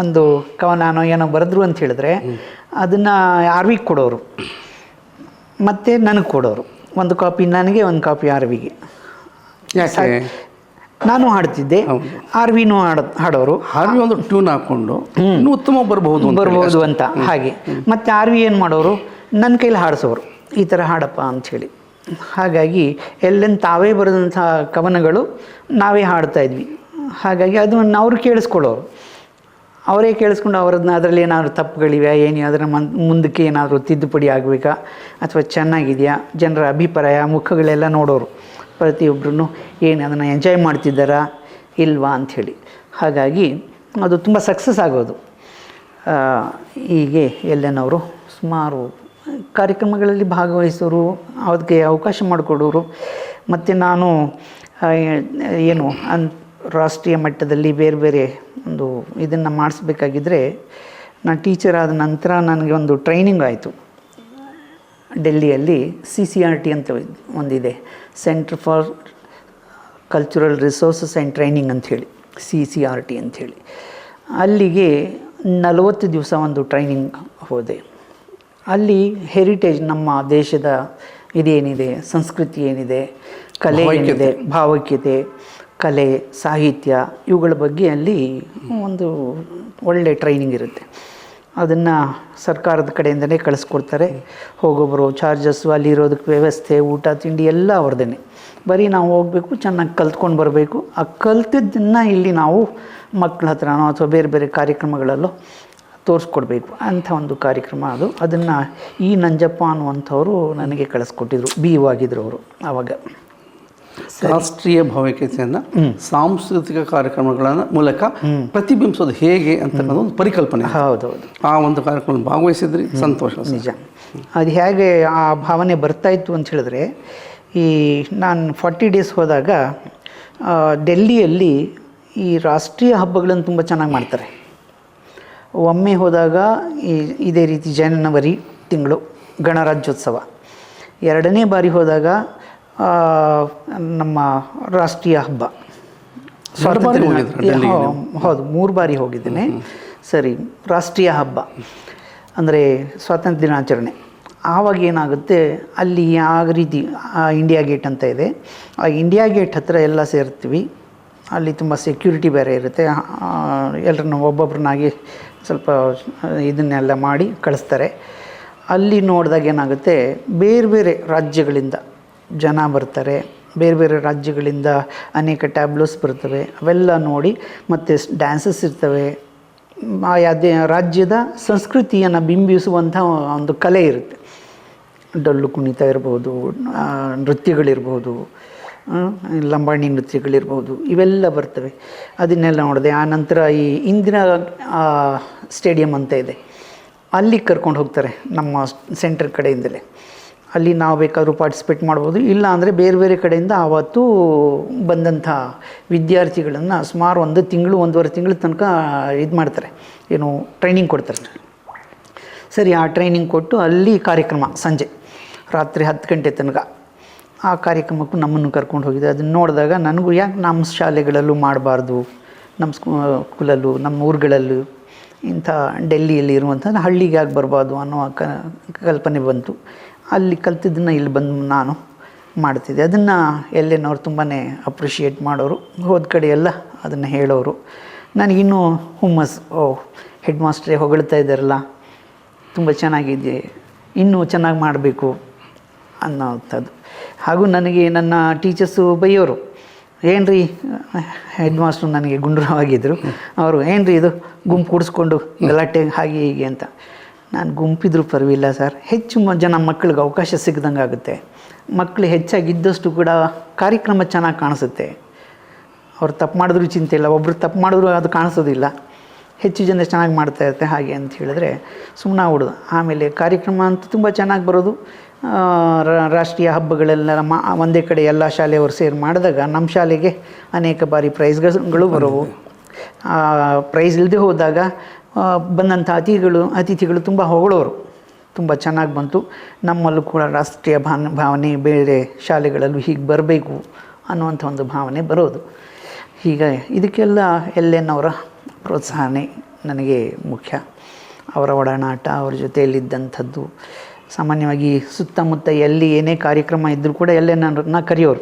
ಒಂದು ಕವನನೋ ಏನೋ ಬರೆದ್ರು ಅಂತ ಹೇಳಿದ್ರೆ ಅದನ್ನು RVಗೆ ಕೊಡೋರು, ಮತ್ತು ನನಗೆ ಕೊಡೋರು. ಒಂದು ಕಾಪಿ ನನಗೆ, ಒಂದು ಕಾಪಿ RVಗೆ. ನಾನು ಹಾಡ್ತಿದ್ದೆ, RVನೂ ಹಾಡೋರು. RV ಒಂದು ಟ್ಯೂನ್ ಹಾಕ್ಕೊಂಡು ಇನ್ನೂ ಉತ್ತಮ ಬರ್ಬೋದು ಅಂತ. ಹಾಗೆ ಮತ್ತು RV ಏನು ಮಾಡೋರು, ನನ್ನ ಕೈಲಿ ಹಾಡಿಸೋರು, ಈ ಥರ ಹಾಡಪ್ಪ ಅಂಥೇಳಿ. ಹಾಗಾಗಿ ತಾವೇ ಬರೆದಂಥ ಕವನಗಳು ನಾವೇ ಹಾಡ್ತಾಯಿದ್ವಿ. ಹಾಗಾಗಿ ಅದನ್ನು ಅವರು ಕೇಳಿಸ್ಕೊಳ್ಳೋರು, ಅವರೇ ಕೇಳಿಸ್ಕೊಂಡು ಅದರಲ್ಲಿ ಏನಾದರೂ ತಪ್ಪುಗಳಿವೆ, ಅದರ ಮುಂದಕ್ಕೆ ಏನಾದರೂ ತಿದ್ದುಪಡಿ ಆಗಬೇಕಾ ಅಥವಾ ಚೆನ್ನಾಗಿದೆಯಾ, ಜನರ ಅಭಿಪ್ರಾಯ ಮುಖಗಳೆಲ್ಲ ನೋಡೋರು. ಪ್ರತಿಯೊಬ್ಬರೂ ಅದನ್ನು ಎಂಜಾಯ್ ಮಾಡ್ತಿದ್ದಾರಾ ಇಲ್ವಾ ಅಂಥೇಳಿ. ಹಾಗಾಗಿ ಅದು ತುಂಬ ಸಕ್ಸಸ್ ಆಗೋದು. ಹೀಗೆ ಎಲ್ಲನವರು ಸುಮಾರು ಕಾರ್ಯಕ್ರಮಗಳಲ್ಲಿ ಭಾಗವಹಿಸೋರು, ಅದಕ್ಕೆ ಅವಕಾಶ ಮಾಡಿಕೊಡೋರು. ಮತ್ತು ನಾನು ಏನು ರಾಷ್ಟ್ರೀಯ ಮಟ್ಟದಲ್ಲಿ ಬೇರೆ ಬೇರೆ ಒಂದು ಇದನ್ನು ಮಾಡಿಸ್ಬೇಕಾಗಿದ್ದರೆ, ನಾನು ಟೀಚರ್ ಆದ ನಂತರ ನನಗೆ ಒಂದು ಟ್ರೈನಿಂಗ್ ಆಯಿತು ಡೆಲ್ಲಿಯಲ್ಲಿ. CCRT ಅಂತ ಒಂದಿದೆ, Centre for Cultural Resources and Training ಅಂಥೇಳಿ, CCRT ಅಂಥೇಳಿ. ಅಲ್ಲಿಗೆ 40 ದಿವಸ ಒಂದು ಟ್ರೈನಿಂಗ್ ಹೋದೆ. ಅಲ್ಲಿ ಹೆರಿಟೇಜ್, ನಮ್ಮ ದೇಶದ ಇದೇನಿದೆ, ಸಂಸ್ಕೃತಿ ಏನಿದೆ, ಕಲೆ ಏನಿದೆ, ಭಾವೈಕ್ಯತೆ, ಕಲೆ, ಸಾಹಿತ್ಯ, ಇವುಗಳ ಬಗ್ಗೆ ಅಲ್ಲಿ ಒಂದು ಒಳ್ಳೆ ಟ್ರೈನಿಂಗ್ ಇರುತ್ತೆ. ಅದನ್ನು ಸರ್ಕಾರದ ಕಡೆಯಿಂದಲೇ ಕಳಿಸ್ಕೊಡ್ತಾರೆ. ಹೋಗೋಬರೋ ಚಾರ್ಜಸ್ಸು, ಅಲ್ಲಿರೋದಕ್ಕೆ ವ್ಯವಸ್ಥೆ, ಊಟ ತಿಂಡಿ ಎಲ್ಲ ಅವ್ರದ್ದೇ. ಬರೀ ನಾವು ಹೋಗಬೇಕು, ಚೆನ್ನಾಗಿ ಕಲ್ತ್ಕೊಂಡು ಬರಬೇಕು. ಆ ಕಲ್ತಿದ್ದನ್ನು ಇಲ್ಲಿ ನಾವು ಮಕ್ಕಳ ಹತ್ರನೋ ಅಥವಾ ಬೇರೆ ಬೇರೆ ಕಾರ್ಯಕ್ರಮಗಳಲ್ಲೋ ತೋರಿಸ್ಕೊಡ್ಬೇಕು ಅಂಥ ಒಂದು ಕಾರ್ಯಕ್ರಮ ಅದು. ಅದನ್ನು ಈ ನಂಜಪ್ಪ ಅನ್ನುವಂಥವರು ನನಗೆ ಕಳಿಸ್ಕೊಟ್ಟಿದ್ರು. BU ಆಗಿದ್ರು ಅವರು ಆವಾಗ. ರಾಷ್ಟ್ರೀಯ ಭಾವೈಕ್ಯತೆಯನ್ನು ಸಾಂಸ್ಕೃತಿಕ ಕಾರ್ಯಕ್ರಮಗಳ ಮೂಲಕ ಪ್ರತಿಬಿಂಬಿಸೋದು ಹೇಗೆ ಅಂತಕ್ಕಂಥ ಒಂದು ಪರಿಕಲ್ಪನೆ. ಹೌದೌದು. ಆ ಒಂದು ಕಾರ್ಯಕ್ರಮ ಭಾಗವಹಿಸಿದ್ರಿ, ಸಂತೋಷ. ನಿಜ. ಅದು ಹೇಗೆ ಆ ಭಾವನೆ ಬರ್ತಾಯಿತ್ತು ಅಂತ ಹೇಳಿದ್ರೆ, ಈ ನಾನು 40 ಡೇಸ್ ಹೋದಾಗ ಡೆಲ್ಲಿಯಲ್ಲಿ ಈ ರಾಷ್ಟ್ರೀಯ ಹಬ್ಬಗಳನ್ನು ತುಂಬ ಚೆನ್ನಾಗಿ ಮಾಡ್ತಾರೆ. ಒಮ್ಮೆ ಹೋದಾಗ ಇದೇ ರೀತಿ ಜನವರಿ ತಿಂಗಳು ಗಣರಾಜ್ಯೋತ್ಸವ, ಎರಡನೇ ಬಾರಿ ಹೋದಾಗ ನಮ್ಮ ರಾಷ್ಟ್ರೀಯ ಹಬ್ಬ ಸ್ವಾತಂತ್ರ್ಯ, ಹೌದು 3 ಬಾರಿ ಹೋಗಿದ್ದೇನೆ. ಸರಿ, ರಾಷ್ಟ್ರೀಯ ಹಬ್ಬ ಅಂದರೆ ಸ್ವಾತಂತ್ರ್ಯ ದಿನಾಚರಣೆ. ಆವಾಗ ಏನಾಗುತ್ತೆ, ಅಲ್ಲಿ ಯಾವ ರೀತಿ ಇಂಡಿಯಾ ಗೇಟ್ ಅಂತ ಇದೆ, ಆ ಇಂಡಿಯಾ ಗೇಟ್ ಹತ್ತಿರ ಎಲ್ಲ ಸೇರ್ತೀವಿ. ಅಲ್ಲಿ ತುಂಬ ಸೆಕ್ಯೂರಿಟಿ ಬೇರೆ ಇರುತ್ತೆ. ಎಲ್ಲರನ್ನ ಒಬ್ಬೊಬ್ರನ್ನಾಗಿ ಸ್ವಲ್ಪ ಇದನ್ನೆಲ್ಲ ಮಾಡಿ ಕಳಿಸ್ತಾರೆ. ಅಲ್ಲಿ ನೋಡಿದಾಗ ಏನಾಗುತ್ತೆ, ಬೇರೆ ಬೇರೆ ರಾಜ್ಯಗಳಿಂದ ಜನ ಬರ್ತಾರೆ, ಬೇರೆ ಬೇರೆ ರಾಜ್ಯಗಳಿಂದ ಅನೇಕ ಟ್ಯಾಬ್ಲೋಸ್ ಬರ್ತವೆ. ಅವೆಲ್ಲ ನೋಡಿ, ಮತ್ತು ಡ್ಯಾನ್ಸಸ್ ಇರ್ತವೆ. ಅದೇ ರಾಜ್ಯದ ಸಂಸ್ಕೃತಿಯನ್ನು ಬಿಂಬಿಸುವಂಥ ಒಂದು ಕಲೆ ಇರುತ್ತೆ. ಡೊಳ್ಳು ಕುಣಿತ ಇರ್ಬೋದು, ನೃತ್ಯಗಳಿರ್ಬೋದು, ಲಂಬಾಣಿ ನೃತ್ಯಗಳಿರ್ಬೋದು, ಇವೆಲ್ಲ ಬರ್ತವೆ. ಅದನ್ನೆಲ್ಲ ನೋಡಿದೆ. ಆನಂತರ ಈ ಇಂದಿರಾ ಸ್ಟೇಡಿಯಂ ಅಂತ ಇದೆ, ಅಲ್ಲಿ ಕರ್ಕೊಂಡು ಹೋಗ್ತಾರೆ ನಮ್ಮ ಸೆಂಟ್ರ್ ಕಡೆಯಿಂದಲೇ. ಅಲ್ಲಿ ನಾವು ಬೇಕಾದರೂ ಪಾರ್ಟಿಸಿಪೇಟ್ ಮಾಡ್ಬೋದು. ಇಲ್ಲ ಅಂದರೆ ಬೇರೆ ಬೇರೆ ಕಡೆಯಿಂದ ಆವತ್ತು ಬಂದಂಥ ವಿದ್ಯಾರ್ಥಿಗಳನ್ನು ಸುಮಾರು 1 ತಿಂಗಳು 1.5 ತಿಂಗಳ ತನಕ ಇದು ಮಾಡ್ತಾರೆ, ಏನು ಟ್ರೈನಿಂಗ್ ಕೊಡ್ತಾರೆ. ಸರಿ, ಆ ಟ್ರೈನಿಂಗ್ ಕೊಟ್ಟು ಅಲ್ಲಿ ಕಾರ್ಯಕ್ರಮ ಸಂಜೆ ರಾತ್ರಿ 10 ಗಂಟೆ ತನಕ ಆ ಕಾರ್ಯಕ್ರಮಕ್ಕೂ ನಮ್ಮನ್ನು ಕರ್ಕೊಂಡು ಹೋಗಿದೆ. ಅದನ್ನು ನೋಡಿದಾಗ ನನಗೂ ಯಾಕೆ ನಮ್ಮ ಶಾಲೆಗಳಲ್ಲೂ ಮಾಡಬಾರ್ದು, ನಮ್ಮ ಸ್ಕೂಲಲ್ಲೂ ನಮ್ಮ ಊರುಗಳಲ್ಲೂ ಇಂಥ ಡೆಲ್ಲಿಯಲ್ಲಿ ಇರುವಂಥದ್ದು ಹಳ್ಳಿಗೆ ಯಾಕೆ ಬರಬಾರ್ದು ಅನ್ನೋ ಕಲ್ಪನೆ ಬಂತು. ಅಲ್ಲಿ ಕಲ್ತಿದ್ದನ್ನು ಇಲ್ಲಿ ಬಂದು ನಾನು ಮಾಡ್ತಿದ್ದೆ. ಅದನ್ನು ಎಲ್ಲೇನವ್ರು ತುಂಬಾ ಅಪ್ರಿಷಿಯೇಟ್ ಮಾಡೋರು, ಹೋದ ಕಡೆ ಎಲ್ಲ ಅದನ್ನು ಹೇಳೋರು. ನನಗಿನ್ನೂ ಹುಮ್ಮಸ್, ಹೆಡ್ ಮಾಸ್ಟ್ರೇ ಹೊಗಳ್ತಾ ಇದ್ದಾರಲ್ಲ, ತುಂಬ ಚೆನ್ನಾಗಿದೆ, ಇನ್ನೂ ಚೆನ್ನಾಗಿ ಮಾಡಬೇಕು ಅನ್ನೋಂಥದ್ದು. ಹಾಗೂ ನನಗೆ ನನ್ನ ಟೀಚರ್ಸು ಬೈಯೋರು, ಏನ್ರಿ ಹೆಡ್ ಮಾಸ್ಟ್ರು ನನಗೆ ಗುಂಡ್ರವಾಗಿದ್ದರು. ಅವರು ಏನ್ರಿ ಇದು ಗುಂಪು ಕೂಡಿಸ್ಕೊಂಡು ಗಲಾಟೆ ಹಾಗೆ ಹೀಗೆ ಅಂತ. ನಾನು ಗುಂಪಿದ್ರು ಪರವಾಗಿಲ್ಲ ಸರ್, ಹೆಚ್ಚು ಜನ ಮಕ್ಕಳಿಗೆ ಅವಕಾಶ ಸಿಗ್ದಂಗೆ ಆಗುತ್ತೆ. ಮಕ್ಕಳು ಹೆಚ್ಚಾಗಿದ್ದಷ್ಟು ಕೂಡ ಕಾರ್ಯಕ್ರಮ ಚೆನ್ನಾಗಿ ಕಾಣಿಸುತ್ತೆ. ಅವ್ರು ತಪ್ಪು ಮಾಡಿದ್ರೂ ಚಿಂತೆ ಇಲ್ಲ, ಒಬ್ಬರು ತಪ್ಪು ಮಾಡಿದ್ರು ಅದು ಕಾಣಿಸೋದಿಲ್ಲ. ಹೆಚ್ಚು ಜನ ಚೆನ್ನಾಗಿ ಮಾಡ್ತಾ ಇರುತ್ತೆ ಹಾಗೆ ಅಂತ ಹೇಳಿದ್ರೆ ಸುಮ್ಮನೆ ಆಗ್ಬಿಡೋದು. ಆಮೇಲೆ ಕಾರ್ಯಕ್ರಮ ಅಂತ ತುಂಬ ಚೆನ್ನಾಗಿ ಬರೋದು. ರಾಷ್ಟ್ರೀಯ ಹಬ್ಬಗಳೆಲ್ಲ ಒಂದೇ ಕಡೆ ಎಲ್ಲ ಶಾಲೆಯವರು ಸೇರಿ ಮಾಡಿದಾಗ ನಮ್ಮ ಶಾಲೆಗೆ ಅನೇಕ ಬಾರಿ ಪ್ರೈಸ್ಗಳು ಬರೋವು. ಪ್ರೈಸ್ ಇಲ್ಲದೆ ಹೋದಾಗ ಬಂದಂಥ ಅತಿಥಿಗಳು ತುಂಬ ಹೊಗಳೋರು. ತುಂಬ ಚೆನ್ನಾಗಿ ಬಂತು. ನಮ್ಮಲ್ಲೂ ಕೂಡ ರಾಷ್ಟ್ರೀಯ ಭಾವನೆ ಬೇರೆ ಶಾಲೆಗಳಲ್ಲೂ ಹೀಗೆ ಬರಬೇಕು ಅನ್ನುವಂಥ ಒಂದು ಭಾವನೆ ಬರೋದು. ಹೀಗೆ ಇದಕ್ಕೆಲ್ಲ ಎಲ್ಲೇನವರ ಪ್ರೋತ್ಸಾಹನೆ ನನಗೆ ಮುಖ್ಯ. ಅವರ ಒಡನಾಟ, ಅವ್ರ ಜೊತೆಯಲ್ಲಿದ್ದಂಥದ್ದು. ಸಾಮಾನ್ಯವಾಗಿ ಸುತ್ತಮುತ್ತ ಎಲ್ಲಿ ಏನೇ ಕಾರ್ಯಕ್ರಮ ಇದ್ದರೂ ಕೂಡ ಎಲ್ಲೇ ನನ್ನ ಕರೆಯೋರು.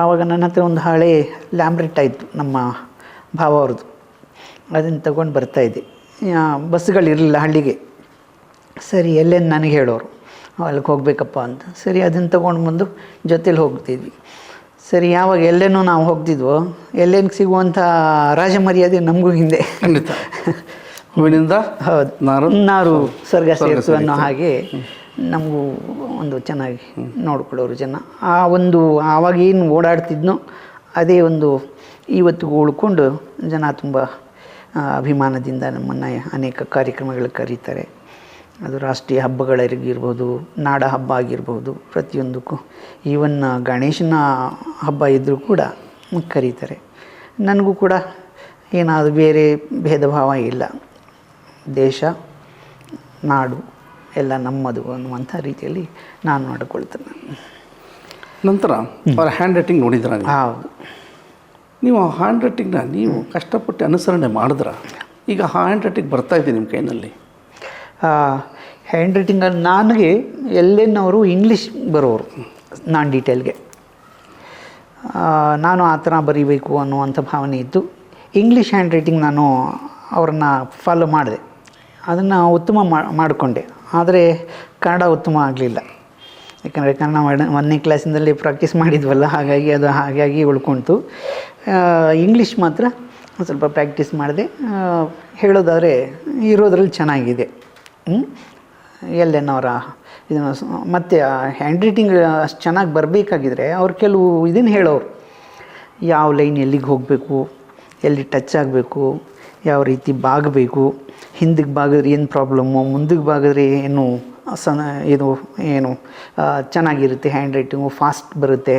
ಆವಾಗ ನನ್ನ ಹತ್ರ ಒಂದು ಹಳೆ ಲ್ಯಾಂಬ್ರೆಟ್ ಆಯಿತು ನಮ್ಮ ಭಾವ ಅವ್ರದ್ದು, ಅದನ್ನು ತಗೊಂಡು ಬರ್ತಾಯಿದ್ದೆ. ಬಸ್ಸುಗಳಿರಲಿಲ್ಲ ಹಳ್ಳಿಗೆ. ಸರಿ, ಎಲ್ಲೇನು ನನಗೆ ಹೇಳೋರು ಅಲ್ಲಿಗೆ ಹೋಗಬೇಕಪ್ಪ ಅಂತ. ಸರಿ, ಅದನ್ನು ತೊಗೊಂಡು ಬಂದು ಜೊತೇಲಿ ಹೋಗ್ತಿದ್ವಿ. ಸರಿ, ಯಾವಾಗ ಎಲ್ಲೇನೂ ನಾವು ಹೋಗ್ತಿದ್ವೋ ಎಲ್ಲೇನು ಸಿಗುವಂಥ ರಾಜಮರ್ಯಾದೆ ನಮಗೂ ಹಿಂದೆ. ಖಂಡಿತ. ಹೂವಿನಿಂದ ಹೌದು, ನಾರು ಸ್ವರ್ಗ ಸೇರಿಸು ಅನ್ನೋ ಹಾಗೆ ನಮಗೂ ಒಂದು ಚೆನ್ನಾಗಿ ನೋಡ್ಕೊಳ್ಳೋರು ಜನ. ಆ ಒಂದು ಆವಾಗೇನು ಓಡಾಡ್ತಿದ್ನೋ ಅದೇ ಒಂದು ಇವತ್ತಿಗೂ ಉಳ್ಕೊಂಡು ಜನ ತುಂಬ ಅಭಿಮಾನದಿಂದ ನಮ್ಮನ್ನು ಅನೇಕ ಕಾರ್ಯಕ್ರಮಗಳು ಕರೀತಾರೆ. ಅದು ರಾಷ್ಟ್ರೀಯ ಹಬ್ಬಗಳಿಗಿರ್ಬೋದು, ನಾಡ ಹಬ್ಬ ಆಗಿರ್ಬೋದು, ಪ್ರತಿಯೊಂದಕ್ಕೂ ಈವನ್ ಗಣೇಶನ ಹಬ್ಬ ಇದ್ದರೂ ಕೂಡ ಕರೀತಾರೆ. ನನಗೂ ಕೂಡ ಏನಾದರೂ ಬೇರೆ ಭೇದ ಭಾವ ಇಲ್ಲ. ದೇಶ ನಾಡು ಎಲ್ಲ ನಮ್ಮದು ಅನ್ನುವಂಥ ರೀತಿಯಲ್ಲಿ ನಾನು ಮಾಡಿಕೊಳ್ತೇನೆ. ನಂತರ ಅವರ ಹ್ಯಾಂಡ್ ರೈಟಿಂಗ್ ನೋಡಿದ್ರ? ಹೌದು. ನೀವು ಆ ಹ್ಯಾಂಡ್ ರೈಟಿಂಗ್ನ ನೀವು ಕಷ್ಟಪಟ್ಟು ಅನುಸರಣೆ ಮಾಡಿದ್ರ? ಈಗ ಹ್ಯಾಂಡ್ ರೈಟಿಂಗ್ ಬರ್ತಾ ಇದೆ ನಿಮ್ಮ ಕೈನಲ್ಲಿ? ಹ್ಯಾಂಡ್ ರೈಟಿಂಗಲ್ಲಿ ನನಗೆ ಎಲ್ಲೆನ್ನವರು ಇಂಗ್ಲೀಷ್ ಬರೋರು, ನಾನು ಡೀಟೇಲ್ಗೆ ನಾನು ಆ ಥರ ಬರೀಬೇಕು ಅನ್ನುವಂಥ ಭಾವನೆ ಇತ್ತು. ಇಂಗ್ಲೀಷ್ ಹ್ಯಾಂಡ್ ರೈಟಿಂಗ್ ನಾನು ಅವ್ರನ್ನ ಫಾಲೋ ಮಾಡಿದೆ, ಅದನ್ನು ಉತ್ತಮ ಮಾಡಿಕೊಂಡೆ. ಆದರೆ ಕನ್ನಡ ಉತ್ತಮ ಆಗಲಿಲ್ಲ. ಯಾಕಂದರೆ ಕನ್ನಡ 1ನೇ ಕ್ಲಾಸಿಂದಲೇ ಪ್ರಾಕ್ಟೀಸ್ ಮಾಡಿದ್ವಲ್ಲ, ಹಾಗಾಗಿ ಉಳ್ಕೊಳ್ತು. ಇಂಗ್ಲೀಷ್ ಮಾತ್ರ ಸ್ವಲ್ಪ ಪ್ರಾಕ್ಟೀಸ್ ಮಾಡಿದೆ. ಹೇಳೋದಾದರೆ ಇರೋದ್ರಲ್ಲಿ ಚೆನ್ನಾಗಿದೆ. ಎಲ್ಲೆನ್ನವರ ಇದನ್ನು ಮತ್ತು ಹ್ಯಾಂಡ್ ರೈಟಿಂಗ್ ಅಷ್ಟು ಚೆನ್ನಾಗಿ ಬರಬೇಕಾಗಿದ್ರೆ ಅವ್ರು ಕೆಲವು ಇದನ್ನು ಹೇಳೋರು, ಯಾವ ಲೈನ್ ಎಲ್ಲಿಗೆ ಹೋಗಬೇಕು, ಎಲ್ಲಿ ಟಚ್ ಆಗಬೇಕು, ಯಾವ ರೀತಿ ಬಾಗಬೇಕು, ಹಿಂದಕ್ಕೆ ಬಾಗಿದ್ರೆ ಏನು ಪ್ರಾಬ್ಲಮ್ಮು, ಮುಂದಕ್ಕೆ ಬಾಗಿದ್ರೆ ಏನು ಇದು ಏನು ಚೆನ್ನಾಗಿರುತ್ತೆ, ಹ್ಯಾಂಡ್ ರೈಟಿಂಗು ಫಾಸ್ಟ್ ಬರುತ್ತೆ,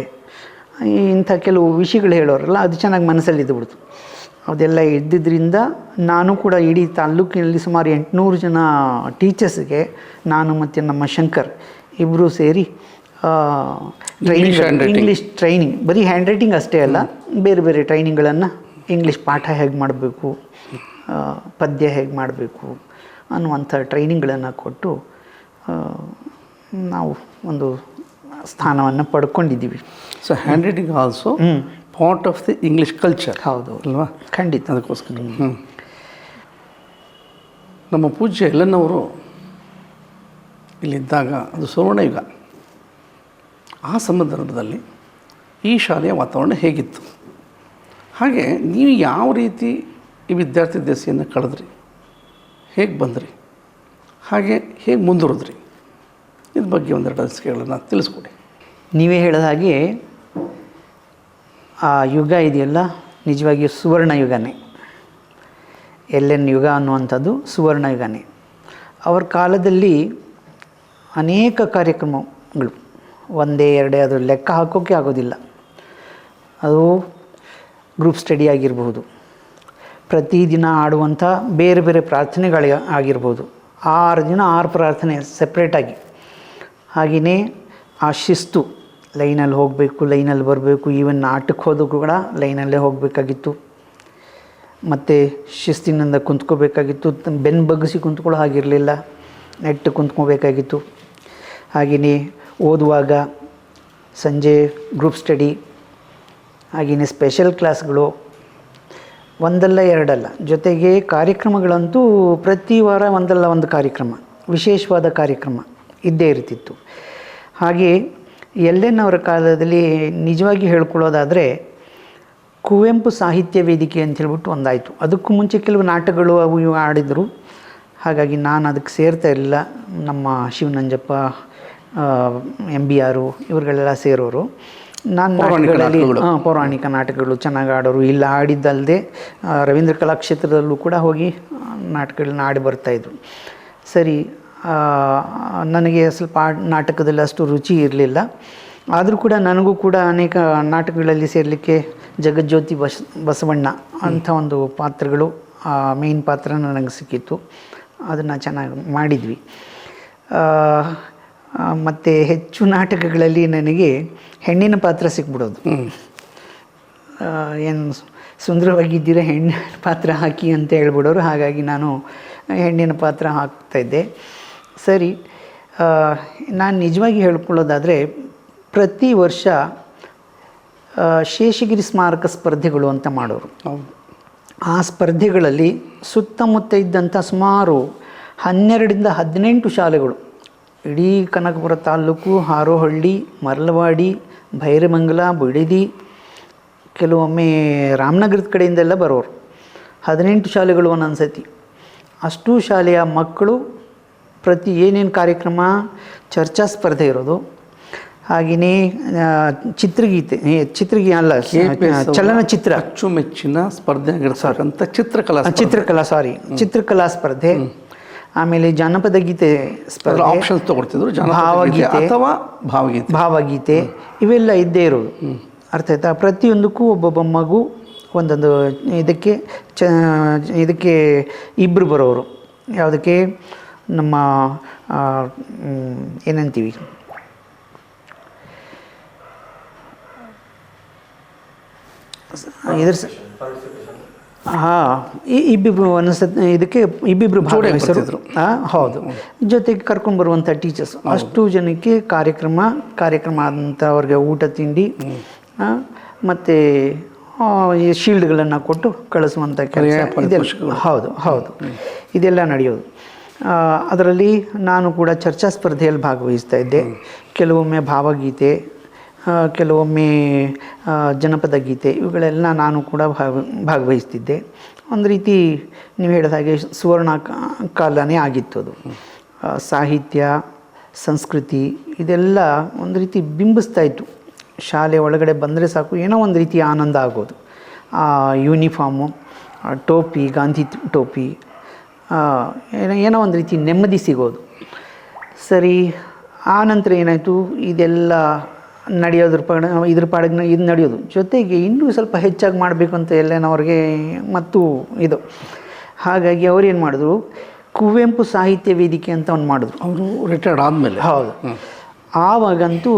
ಇಂಥ ಕೆಲವು ವಿಷಯಗಳು ಹೇಳೋರಲ್ಲ, ಅದು ಚೆನ್ನಾಗಿ ಮನಸ್ಸಲ್ಲಿ ಇದ್ದುಬಿಡ್ತು. ಅದೆಲ್ಲ ಇದ್ದಿದ್ದರಿಂದ ನಾನು ಕೂಡ ಇಡೀ ತಾಲ್ಲೂಕಿನಲ್ಲಿ ಸುಮಾರು 800 ಜನ ಟೀಚರ್ಸ್ಗೆ ನಾನು ಮತ್ತು ನಮ್ಮ ಶಂಕರ್ ಇಬ್ಬರು ಸೇರಿ ಇಂಗ್ಲೀಷ್ ಟ್ರೈನಿಂಗ್, ಬರೀ ಹ್ಯಾಂಡ್ ರೈಟಿಂಗ್ ಅಷ್ಟೇ ಅಲ್ಲ, ಬೇರೆ ಬೇರೆ ಟ್ರೈನಿಂಗ್ಗಳನ್ನು, ಇಂಗ್ಲೀಷ್ ಪಾಠ ಹೇಗೆ ಮಾಡಬೇಕು, ಪದ್ಯ ಹೇಗೆ ಮಾಡಬೇಕು ಅನ್ನುವಂಥ ಟ್ರೈನಿಂಗ್ಗಳನ್ನು ಕೊಟ್ಟು ನಾವು ಒಂದು ಸ್ಥಾನವನ್ನು ಪಡ್ಕೊಂಡಿದ್ದೀವಿ. So hand writing also part of the English culture. ಹೌದು ಅಲ್ವಾ? ಖಂಡಿತ. ಅದಕ್ಕೋಸ್ಕರ ನಮ್ಮ ಪೂಜ್ಯ ಎಲ್ಲನವರು ಇಲ್ಲಿದ್ದಾಗ ಅದು ಸುವರ್ಣಯುಗ. ಆ ಸಂದರ್ಭದಲ್ಲಿ ಈ ಶಾಲೆಯ ವಾತಾವರಣ ಹೇಗಿತ್ತು? ಹಾಗೆ ನೀವು ಯಾವ ರೀತಿ ಈ ವಿದ್ಯಾರ್ಥಿ ದೆಸೆಯನ್ನು ಕಳೆದ್ರಿ, ಹೇಗೆ ಬಂದ್ರಿ, ಹಾಗೆ ಹೇಗೆ ಮುಂದುವರೆದ್ರಿ, ಇದ್ರ ಬಗ್ಗೆ ಒಂದೆರಡು ಅನಿಸಿಕೆಗಳನ್ನು ತಿಳಿಸ್ಕೊಡಿ. ನೀವೇ ಹೇಳಿದ ಹಾಗೆ ಆ ಯುಗ ಇದೆಯಲ್ಲ, ನಿಜವಾಗಿಯೂ ಸುವರ್ಣ ಯುಗನೇ. ಯುಗ ಅನ್ನುವಂಥದ್ದು ಸುವರ್ಣ ಯುಗನೇ. ಅವ್ರ ಕಾಲದಲ್ಲಿ ಅನೇಕ ಕಾರ್ಯಕ್ರಮಗಳು, ಒಂದೇ ಎರಡೇ, ಅದು ಲೆಕ್ಕ ಹಾಕೋಕ್ಕೆ ಆಗೋದಿಲ್ಲ. ಅದು ಗ್ರೂಪ್ ಸ್ಟಡಿ ಆಗಿರ್ಬೋದು, ಪ್ರತಿದಿನ ಆಡುವಂಥ ಬೇರೆ ಬೇರೆ ಪ್ರಾರ್ಥನೆಗಳು ಆಗಿರ್ಬೋದು, 6 ದಿನ 6 ಪ್ರಾರ್ಥನೆ ಸಪ್ರೇಟಾಗಿ. ಹಾಗೆಯೇ ಆ ಶಿಸ್ತು, ಲೈನಲ್ಲಿ ಹೋಗಬೇಕು, ಲೈನಲ್ಲಿ ಬರಬೇಕು, ಈವನ್ ಆಟಕ್ಕೆ ಹೋದರೂ ಕೂಡ ಲೈನಲ್ಲೇ ಹೋಗಬೇಕಾಗಿತ್ತು. ಮತ್ತು ಶಿಸ್ತಿನಿಂದ ಕುಂತ್ಕೋಬೇಕಾಗಿತ್ತು, ಬೆನ್ನು ಬಗ್ಗಿಸಿ ಕುಂತ್ಕೊಳ್ಳೋ ಹಾಗಿರಲಿಲ್ಲ, ನೆಟ್ಟು ಕುಂತ್ಕೋಬೇಕಾಗಿತ್ತು. ಹಾಗೆಯೇ ಓದುವಾಗ ಸಂಜೆ ಗ್ರೂಪ್ ಸ್ಟಡಿ, ಹಾಗೆಯೇ ಸ್ಪೆಷಲ್ ಕ್ಲಾಸ್ಗಳು, ಒಂದಲ್ಲ ಎರಡಲ್ಲ. ಜೊತೆಗೆ ಕಾರ್ಯಕ್ರಮಗಳಂತೂ ಪ್ರತಿ ವಾರ ಒಂದಲ್ಲ ಒಂದು ಕಾರ್ಯಕ್ರಮ, ವಿಶೇಷವಾದ ಕಾರ್ಯಕ್ರಮ ಇದ್ದೇ ಇರ್ತಿತ್ತು. ಹಾಗೆ ಎಲ್ಲೆನ್ನವರ ಕಾಲದಲ್ಲಿ ನಿಜವಾಗಿ ಹೇಳ್ಕೊಳ್ಳೋದಾದರೆ ಕುವೆಂಪು ಸಾಹಿತ್ಯ ವೇದಿಕೆ ಅಂತ ಹೇಳ್ಬಿಟ್ಟು ಒಂದಾಯಿತು. ಅದಕ್ಕೂ ಮುಂಚೆ ಕೆಲವು ನಾಟಕಗಳು ಅವು ಇವು ಆಡಿದರು. ಹಾಗಾಗಿ ನಾನು ಅದಕ್ಕೆ ಸೇರ್ತಾ ಇರಲಿಲ್ಲ. ನಮ್ಮ ಶಿವನಂಜಪ್ಪ, MBR ಇವರುಗಳೆಲ್ಲ ಸೇರೋರು. ನಾನು ನಾಟಕಗಳಲ್ಲಿ ಪೌರಾಣಿಕ ನಾಟಕಗಳು ಚೆನ್ನಾಗಿ ಆಡೋರು. ಇಲ್ಲ ಆಡಿದ್ದಲ್ಲದೆ ರವೀಂದ್ರ ಕಲಾಕ್ಷೇತ್ರದಲ್ಲೂ ಕೂಡ ಹೋಗಿ ನಾಟಕಗಳನ್ನ ಆಡಿ ಬರ್ತಾಯಿದ್ರು. ಸರಿ, ನನಗೆ ಸ್ವಲ್ಪ ನಾಟಕದಲ್ಲಿ ಅಷ್ಟು ರುಚಿ ಇರಲಿಲ್ಲ. ಆದರೂ ಕೂಡ ನನಗೂ ಕೂಡ ಅನೇಕ ನಾಟಕಗಳಲ್ಲಿ ಸೇರಲಿಕ್ಕೆ ಜಗಜ್ಯೋತಿ ಬಸವಣ್ಣ ಅಂಥ ಒಂದು ಪಾತ್ರಗಳು, ಮೇನ್ ಪಾತ್ರ ನನಗೆ ಸಿಕ್ಕಿತ್ತು. ಅದನ್ನು ಚೆನ್ನಾಗಿ ಮಾಡಿದ್ವಿ. ಮತ್ತು ಹೆಚ್ಚು ನಾಟಕಗಳಲ್ಲಿ ನನಗೆ ಹೆಣ್ಣಿನ ಪಾತ್ರ ಸಿಕ್ಬಿಡೋದು. ಏನು ಸುಂದರವಾಗಿದ್ದೀರ ಹೆಣ್ಣಿನ ಪಾತ್ರ ಹಾಕಿ ಅಂತ ಹೇಳ್ಬಿಡೋರು. ಹಾಗಾಗಿ ನಾನು ಹೆಣ್ಣಿನ ಪಾತ್ರ ಹಾಕ್ತಾಯಿದ್ದೆ. ಸರಿ, ನಾನು ನಿಜವಾಗಿ ಹೇಳ್ಕೊಳ್ಳೋದಾದರೆ ಪ್ರತಿ ವರ್ಷ ಶೇಷಗಿರಿ ಸ್ಮಾರಕ ಸ್ಪರ್ಧೆಗಳು ಅಂತ ಮಾಡೋರು. ಆ ಸ್ಪರ್ಧೆಗಳಲ್ಲಿ ಸುತ್ತಮುತ್ತ ಇದ್ದಂಥ ಸುಮಾರು 12ರಿಂದ 18 ಶಾಲೆಗಳು, ಇಡೀ ಕನಕಪುರ ತಾಲ್ಲೂಕು, ಹಾರೋಹಳ್ಳಿ, ಮರಳವಾಡಿ, ಭೈರಮಂಗಲ, ಬಿಡದಿ, ಕೆಲವೊಮ್ಮೆ ರಾಮನಗರದ ಕಡೆಯಿಂದೆಲ್ಲ ಬರೋರು. 18 ಶಾಲೆಗಳು ಒಂದೊಂದು ಸತಿ. ಅಷ್ಟೂ ಶಾಲೆಯ ಮಕ್ಕಳು ಪ್ರತಿ ಏನೇನು ಕಾರ್ಯಕ್ರಮ, ಚರ್ಚಾ ಸ್ಪರ್ಧೆ ಇರೋದು, ಹಾಗೆಯೇ ಚಿತ್ರಗೀತೆ ಅಲ್ಲ, ಚಲನಚಿತ್ರ ಅಚ್ಚುಮೆಚ್ಚಿನ ಸ್ಪರ್ಧೆ ಆಗಿರ್ತಕ್ಕಂಥ ಚಿತ್ರಕಲಾ ಚಿತ್ರಕಲಾ ಸ್ಪರ್ಧೆ, ಆಮೇಲೆ ಜಾನಪದ ಗೀತೆ ಸ್ಪರ್ಧೆ, ಆಪ್ಷನ್ಸ್ ತಗೊಳ್ತಿದ್ರು, ಭಾವಗೀತೆ ಅಥವಾ ಭಾವಗೀತೆ ಇವೆಲ್ಲ ಇದ್ದೇ ಇರೋದು. ಅರ್ಥ ಆಯ್ತಾ? ಪ್ರತಿಯೊಂದಕ್ಕೂ ಒಬ್ಬೊಬ್ಬ ಮಗು ಒಂದೊಂದು ಇದಕ್ಕೆ ಇಬ್ಬರು ಬರೋರು. ಯಾವುದಕ್ಕೆ? ನಮ್ಮ ಏನಂತೀವಿ, ಇದ್ರ ಇಬ್ಬಿಬ್ರು ಇದಕ್ಕೆ ಇಬ್ಬಿಬ್ರು ಭಾಗವಹಿಸರು. ಹೌದು, ಜೊತೆಗೆ ಕರ್ಕೊಂಡು ಬರುವಂಥ ಟೀಚರ್ಸ್, ಅಷ್ಟು ಜನಕ್ಕೆ ಕಾರ್ಯಕ್ರಮ ಆದಂಥ ಅವ್ರಿಗೆ ಊಟ ತಿಂಡಿ ಮತ್ತು ಈ ಶೀಲ್ಡ್ಗಳನ್ನು ಕೊಟ್ಟು ಕಳಿಸುವಂಥ ಕೆಲಸ ಇದೆಲ್ಲ. ಹೌದು, ಇದೆಲ್ಲ ನಡೆಯೋದು. ಅದರಲ್ಲಿ ನಾನು ಕೂಡ ಚರ್ಚಾ ಸ್ಪರ್ಧೆಯಲ್ಲಿ ಭಾಗವಹಿಸ್ತಾ ಇದ್ದೆ. ಕೆಲವೊಮ್ಮೆ ಭಾವಗೀತೆ, ಕೆಲವೊಮ್ಮೆ ಜನಪದ ಗೀತೆ, ಇವುಗಳೆಲ್ಲ ನಾನು ಕೂಡ ಭಾಗವಹಿಸ್ತಿದ್ದೆ. ಒಂದು ರೀತಿ ನೀವು ಹೇಳಿದ ಹಾಗೆ ಸುವರ್ಣ ಕಾಲನೇ ಆಗಿತ್ತು ಅದು. ಸಾಹಿತ್ಯ, ಸಂಸ್ಕೃತಿ ಇದೆಲ್ಲ ಒಂದು ರೀತಿ ಬಿಂಬಿಸ್ತಾ ಇತ್ತು. ಶಾಲೆ ಒಳಗಡೆ ಬಂದರೆ ಸಾಕು ಏನೋ ಒಂದು ರೀತಿ ಆನಂದ ಆಗೋದು. ಯೂನಿಫಾರ್ಮು, ಟೋಪಿ, ಗಾಂಧಿ ಟೋಪಿ, ಏನೋ ಒಂದು ರೀತಿ ನೆಮ್ಮದಿ ಸಿಗೋದು. ಸರಿ, ಆ ನಂತರ ಏನಾಯಿತು, ಇದೆಲ್ಲ ನಡೆಯೋದ್ರ ಇದ್ರ ಪಾಡಿಗೆ ಇದು ನಡೆಯೋದು. ಜೊತೆಗೆ ಇನ್ನೂ ಸ್ವಲ್ಪ ಹೆಚ್ಚಾಗಿ ಮಾಡಬೇಕು ಅಂತ ಎಲ್ಲನವ್ರಿಗೆ ಮತ್ತು ಇದು. ಹಾಗಾಗಿ ಅವ್ರು ಏನು ಮಾಡಿದ್ರು, ಕುವೆಂಪು ಸಾಹಿತ್ಯ ವೇದಿಕೆ ಅಂತ ಒಂದು ಮಾಡಿದ್ರು. ಅವರು ರಿಟೈರ್ಡ್ ಆದಮೇಲೆ. ಹೌದು. ಆವಾಗಂತೂ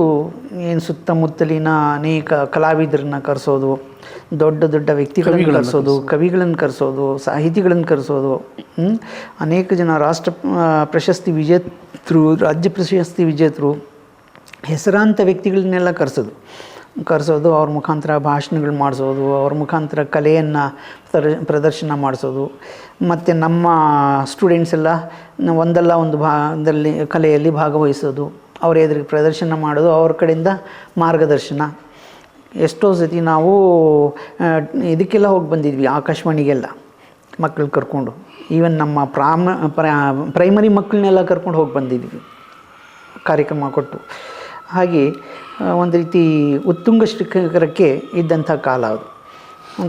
ಏನು ಸುತ್ತಮುತ್ತಲಿನ ಅನೇಕ ಕಲಾವಿದರನ್ನ ಕರೆಸೋದು, ದೊಡ್ಡ ದೊಡ್ಡ ವ್ಯಕ್ತಿಗಳನ್ನು ಕರೆಸೋದು, ಕವಿಗಳನ್ನು ಕರೆಸೋದು, ಸಾಹಿತಿಗಳನ್ನು ಕರೆಸೋದು, ಅನೇಕ ಜನ ರಾಷ್ಟ್ರ ಪ್ರಶಸ್ತಿ ವಿಜೇತರು, ರಾಜ್ಯ ಪ್ರಶಸ್ತಿ ವಿಜೇತರು, ಹೆಸರಾಂತ ವ್ಯಕ್ತಿಗಳನ್ನೆಲ್ಲ ಕರೆಸೋದು, ಅವ್ರ ಮುಖಾಂತರ ಭಾಷಣಗಳು ಮಾಡಿಸೋದು, ಅವ್ರ ಮುಖಾಂತರ ಕಲೆಯನ್ನು ಪ್ರದರ್ಶನ ಮಾಡಿಸೋದು. ಮತ್ತು ನಮ್ಮ ಸ್ಟೂಡೆಂಟ್ಸ್ ಎಲ್ಲ ಒಂದಲ್ಲ ಒಂದು ಭಾಗದಲ್ಲಿ ಕಲೆಯಲ್ಲಿ ಭಾಗವಹಿಸೋದು, ಅವ್ರ ಎದುರಿಗೆ ಪ್ರದರ್ಶನ ಮಾಡೋದು, ಅವ್ರ ಕಡೆಯಿಂದ ಮಾರ್ಗದರ್ಶನ. ಎಷ್ಟೋ ಸತಿ ನಾವು ಇದಕ್ಕೆಲ್ಲ ಹೋಗಿ ಬಂದಿದ್ವಿ, ಆಕಾಶವಾಣಿಗೆಲ್ಲ ಮಕ್ಕಳು ಕರ್ಕೊಂಡು. ಈವನ್ ನಮ್ಮ ಪ್ರೈಮರಿ ಮಕ್ಕಳನ್ನೆಲ್ಲ ಕರ್ಕೊಂಡು ಹೋಗಿ ಬಂದಿದ್ವಿ ಕಾರ್ಯಕ್ರಮ ಕೊಟ್ಟು. ಹಾಗೆ ಒಂದು ರೀತಿ ಉತ್ತುಂಗ ಶಿಖರಕ್ಕೆ ಇದ್ದಂಥ ಕಾಲ ಅದು.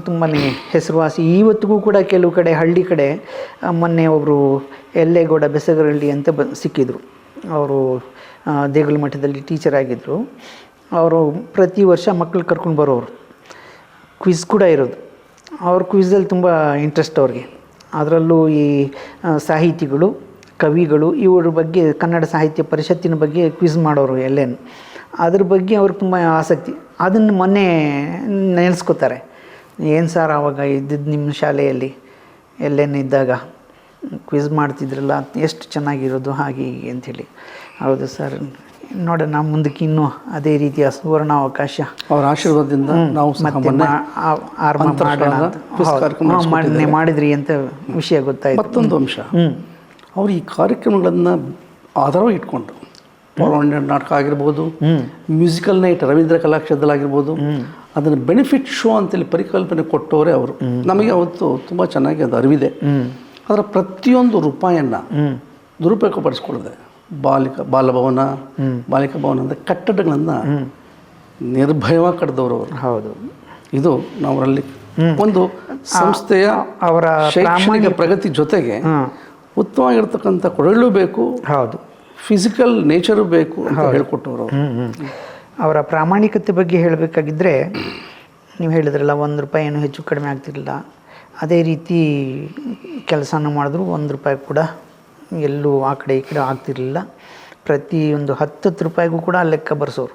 ತುಂಬಾ ಹೆಸರುವಾಸಿ. ಇವತ್ತಿಗೂ ಕೂಡ ಕೆಲವು ಕಡೆ ಹಳ್ಳಿ ಕಡೆ, ಮೊನ್ನೆ ಒಬ್ಬರು ಎಲ್ಲೇಗೌಡ ಬೆಸಗರಳ್ಳಿ ಅಂತ ಸಿಕ್ಕಿದ್ರು. ಅವರು ದೇಗುಲ ಮಠದಲ್ಲಿ ಟೀಚರ್ ಆಗಿದ್ದರು. ಅವರು ಪ್ರತಿ ವರ್ಷ ಮಕ್ಕಳು ಕರ್ಕೊಂಡು ಬರೋರು. ಕ್ವಿಝ್ ಕೂಡ ಇರೋದು. ಅವ್ರ ಕ್ವಿಝಲ್ಲಿ ತುಂಬ ಇಂಟ್ರೆಸ್ಟ್ ಅವ್ರಿಗೆ. ಅದರಲ್ಲೂ ಈ ಸಾಹಿತಿಗಳು, ಕವಿಗಳು, ಇವರ ಬಗ್ಗೆ, ಕನ್ನಡ ಸಾಹಿತ್ಯ ಪರಿಷತ್ತಿನ ಬಗ್ಗೆ ಕ್ವಿಝ್ ಮಾಡೋರು ಎಲ್ಲೇನು. ಅದ್ರ ಬಗ್ಗೆ ಅವ್ರಿಗೆ ತುಂಬ ಆಸಕ್ತಿ. ಅದನ್ನು ಮೊನ್ನೆ ನೆನೆಸ್ಕೋತಾರೆ, ಏನು ಸರ್ ಆವಾಗ ಇದ್ದಿದ್ದು ನಿಮ್ಮ ಶಾಲೆಯಲ್ಲಿ ಎಲ್ಲೇನಿದ್ದಾಗ ಕ್ವಿಝ್ ಮಾಡ್ತಿದ್ರಲ್ಲ, ಎಷ್ಟು ಚೆನ್ನಾಗಿರೋದು ಹಾಗೆ ಹೀಗೆ ಅಂಥೇಳಿ. ಹೌದು ಸರ್, ನೋಡೋಣ ಮುಂದಕ್ಕೆ ಇನ್ನೂ ಅದೇ ರೀತಿಯ ಸುವರ್ಣ ಅವಕಾಶ ಅವರ ಆಶೀರ್ವಾದದಿಂದ ನಾವು ಮತ್ತೆ ಮಾಡಿದ್ರಿ ಅಂತ ವಿಷಯ ಗೊತ್ತಾಯ್ತು. ಮತ್ತೊಂದು ಅಂಶ, ಅವರು ಈ ಕಾರ್ಯಕ್ರಮಗಳನ್ನು ಆಧಾರವಾಗಿ ಇಟ್ಕೊಂಡು ಪೌರಾಣಿಕ ನಾಟಕ ಆಗಿರ್ಬೋದು, ಮ್ಯೂಸಿಕಲ್ ನೈಟ್ ರವೀಂದ್ರ ಕಲಾಕ್ಷೇತ್ರದಲ್ಲಾಗಿರ್ಬೋದು, ಅದನ್ನು ಬೆನಿಫಿಟ್ ಶೋ ಅಂತೇಳಿ ಪರಿಕಲ್ಪನೆ ಕೊಟ್ಟವರೇ ಅವರು. ನಮಗೆ ಅವತ್ತು ತುಂಬ ಚೆನ್ನಾಗಿ ಅದು ಅರಿವಿದೆ. ಅದರ ಪ್ರತಿಯೊಂದು ರೂಪಾಯಿಯನ್ನು ದುರುಪಯೋಗಪಡಿಸ್ಕೊಳ್ಳದೆ ಬಾಲಭವನ, ಬಾಲಿಕಾ ಭವನ ಅಂತ ಕಟ್ಟಡಗಳನ್ನು ನಿರ್ಭಯವಾಗಿ ಕಟ್ಟಿದವರು ಅವರು. ಹೌದು, ಇದು ನಾವರಲ್ಲಿ ಒಂದು ಸಂಸ್ಥೆಯ ಅವರ ಶೈಕ್ಷಣಿಕ ಪ್ರಗತಿ ಜೊತೆಗೆ ಉತ್ತಮವಾಗಿರ್ತಕ್ಕಂಥ ಕೊಡಲು ಬೇಕು. ಹೌದು, ಫಿಸಿಕಲ್ ನೇಚರು ಬೇಕು ಅಂತ ಹೇಳ್ಕೊಟ್ಟವರು. ಅವರ ಪ್ರಾಮಾಣಿಕತೆ ಬಗ್ಗೆ ಹೇಳಬೇಕಾಗಿದ್ದರೆ, ನೀವು ಹೇಳಿದ್ರಲ್ಲ 1 ರೂಪಾಯಿ ಏನು ಹೆಚ್ಚು ಕಡಿಮೆ ಆಗ್ತಿರಲಿಲ್ಲ. ಅದೇ ರೀತಿ ಕೆಲಸನ ಮಾಡಿದ್ರು 1 ರೂಪಾಯಿ ಕೂಡ ಎಲ್ಲೂ ಆ ಕಡೆ ಈ ಕಡೆ ಆಗ್ತಿರಲಿಲ್ಲ. ಪ್ರತಿಯೊಂದು 10 ರೂಪಾಯಿಗೂ ಕೂಡ ಲೆಕ್ಕ ಬರೆಸೋರು.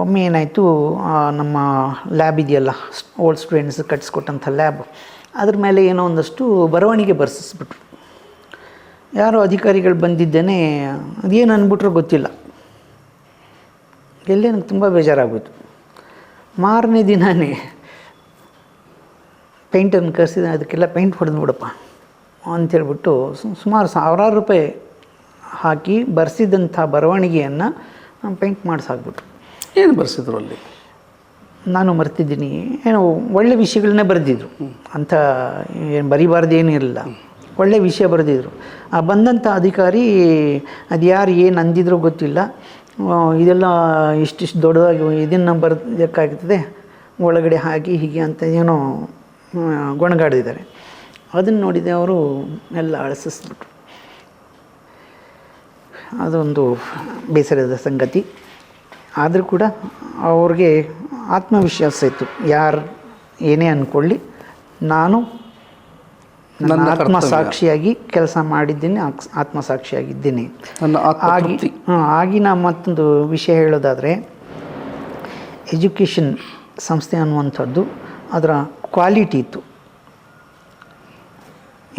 ಒಮ್ಮೆ ಏನಾಯಿತು, ನಮ್ಮ ಲ್ಯಾಬ್ ಇದೆಯಲ್ಲ, ಓಲ್ಡ್ ಸ್ಟೂಡೆಂಟ್ಸ್ ಕಟ್ಸ್ಕೊಟ್ಟಂಥ ಲ್ಯಾಬ್, ಅದ್ರ ಮೇಲೆ ಏನೋ ಒಂದಷ್ಟು ಬರವಣಿಗೆ ಬರೆಸಿಸ್ಬಿಟ್ರು. ಯಾರೋ ಅಧಿಕಾರಿಗಳು ಬಂದಿದ್ದೇನೆ, ಅದೇನು ಅಂದ್ಬಿಟ್ರೋ ಗೊತ್ತಿಲ್ಲ. ಎಲ್ಲೇ ನನಗೆ ತುಂಬ ಬೇಜಾರಾಗೋಯ್ತು. ಮಾರನೇ ದಿನವೇ ಪೇಂಟನ್ನು ಕರೆಸಿದ, ಅದಕ್ಕೆಲ್ಲ ಪೇಂಟ್ ಹೊಡೆದು ಬಿಡಪ್ಪ ಅಂಥೇಳ್ಬಿಟ್ಟು ಸುಮಾರು 1000 ರೂಪಾಯಿ ಹಾಕಿ ಬರೆಸಿದಂಥ ಬರವಣಿಗೆಯನ್ನು ಪೇಂಟ್ ಮಾಡಿಸಾಕ್ಬಿಟ್ರು. ಏನು ಬರೆಸಿದ್ರು ಅಲ್ಲಿ? ನಾನು ಮರ್ತಿದ್ದೀನಿ. ಏನೋ ಒಳ್ಳೆ ವಿಷಯಗಳನ್ನೇ ಬರೆದಿದ್ರು. ಅಂಥ ಏನು ಬರೀಬಾರ್ದು ಏನೂ ಇರಲಿಲ್ಲ, ಒಳ್ಳೆ ವಿಷಯ ಬರೆದಿದ್ರು. ಆ ಬಂದಂಥ ಅಧಿಕಾರಿ ಅದು ಯಾರು ಏನು ಅಂದಿದ್ರೋ ಗೊತ್ತಿಲ್ಲ, ಇದೆಲ್ಲ ಇಷ್ಟಿಷ್ಟು ದೊಡ್ಡದಾಗಿ ಇದನ್ನು ಬರೆದಕ್ಕಾಗ್ತದೆ, ಒಳಗಡೆ ಹಾಗೆ ಹೀಗೆ ಅಂತ ಏನೋ ಗೊಣಗಾಡಿದ್ದಾರೆ. ಅದನ್ನು ನೋಡಿದೆ ಅವರು ಎಲ್ಲ ಅಳಿಸಿಸ್ಬಿಟ್ರು. ಅದೊಂದು ಬೇಸರದ ಸಂಗತಿ. ಆದರೂ ಕೂಡ ಅವ್ರಿಗೆ ಆತ್ಮವಿಶ್ವಾಸ ಇತ್ತು, ಯಾರು ಏನೇ ಅಂದ್ಕೊಳ್ಳಿ ನಾನು ನನ್ನ ಆತ್ಮಸಾಕ್ಷಿಯಾಗಿ ಕೆಲಸ ಮಾಡಿದ್ದೀನಿ, ಆತ್ಮಸಾಕ್ಷಿಯಾಗಿದ್ದೀನಿ. ಆಗಿ ನಾ ಮತ್ತೊಂದು ವಿಷಯ ಹೇಳೋದಾದರೆ, ಎಜುಕೇಷನ್ ಸಂಸ್ಥೆ ಅನ್ನುವಂಥದ್ದು ಅದರ ಕ್ವಾಲಿಟಿ ಇತ್ತು.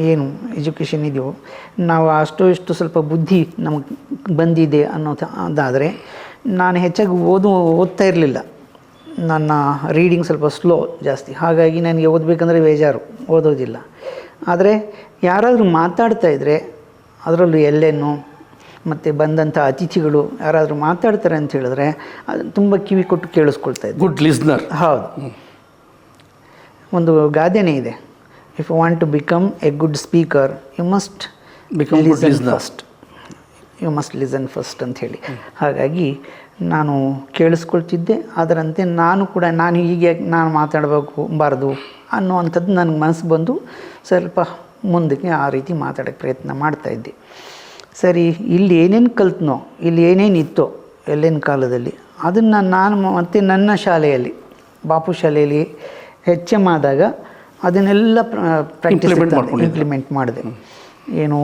ಏನು ಎಜುಕೇಷನ್ ಇದೆಯೋ ನಾವು ಇಷ್ಟು ಸ್ವಲ್ಪ ಬುದ್ಧಿ ನಮಗೆ ಬಂದಿದೆ ಅನ್ನೋದಾದರೆ, ನಾನು ಹೆಚ್ಚಾಗಿ ಓದ್ತಾ ಇರಲಿಲ್ಲ. ನನ್ನ ರೀಡಿಂಗ್ ಸ್ವಲ್ಪ ಸ್ಲೋ ಜಾಸ್ತಿ, ಹಾಗಾಗಿ ನನಗೆ ಓದಬೇಕಂದ್ರೆ ಬೇಜಾರು, ಓದೋದಿಲ್ಲ. ಆದರೆ ಯಾರಾದರೂ ಮಾತಾಡ್ತಾಯಿದ್ರೆ, ಅದರಲ್ಲೂ ಎಲ್ಲೇನು ಮತ್ತು ಬಂದಂಥ ಅತಿಥಿಗಳು ಯಾರಾದರೂ ಮಾತಾಡ್ತಾರೆ ಅಂತ ಹೇಳಿದ್ರೆ ಅದು ತುಂಬ ಕಿವಿ ಕೊಟ್ಟು ಕೇಳಿಸ್ಕೊಳ್ತಾ ಇದ್ದೆ. Good listener. ಹೌದು. ಒಂದು ಗಾದೆನೇ ಇದೆ, if you want to become a good speaker you must listen first ಅಂತ ಹೇಳಿ. ಹಾಗಾಗಿ ನಾನು ಕೇಳಿಸ್ಕೊಳ್ತಿದ್ದೆ. ಅದರಂತೆ ನಾನು ಹೀಗೆ ನಾನು ಮಾತಾಡಬಾರ್ದು ಅನ್ನುವಂಥದ್ದು ನನಗೆ ಮನಸ್ಸು ಬಂದು ಸ್ವಲ್ಪ ಮುಂದಕ್ಕೆ ಆ ರೀತಿ ಮಾತಾಡೋಕ್ಕೆ ಪ್ರಯತ್ನ ಮಾಡ್ತಾಯಿದ್ದೆ. ಸರಿ, ಇಲ್ಲಿ ಏನೇನು ಕಲ್ತನೋ, ಇಲ್ಲಿ ಏನೇನು ಇತ್ತೋ ಎಲ್ಲೇನು ಕಾಲದಲ್ಲಿ, ಅದನ್ನು ನಾನು ಮತ್ತೆ ನನ್ನ ಶಾಲೆಯಲ್ಲಿ, ಬಾಪು ಶಾಲೆಯಲ್ಲಿ HM ಆದಾಗ ಅದನ್ನೆಲ್ಲ ಇಂಪ್ಲಿಮೆಂಟ್ ಮಾಡಿದೆ. ಏನು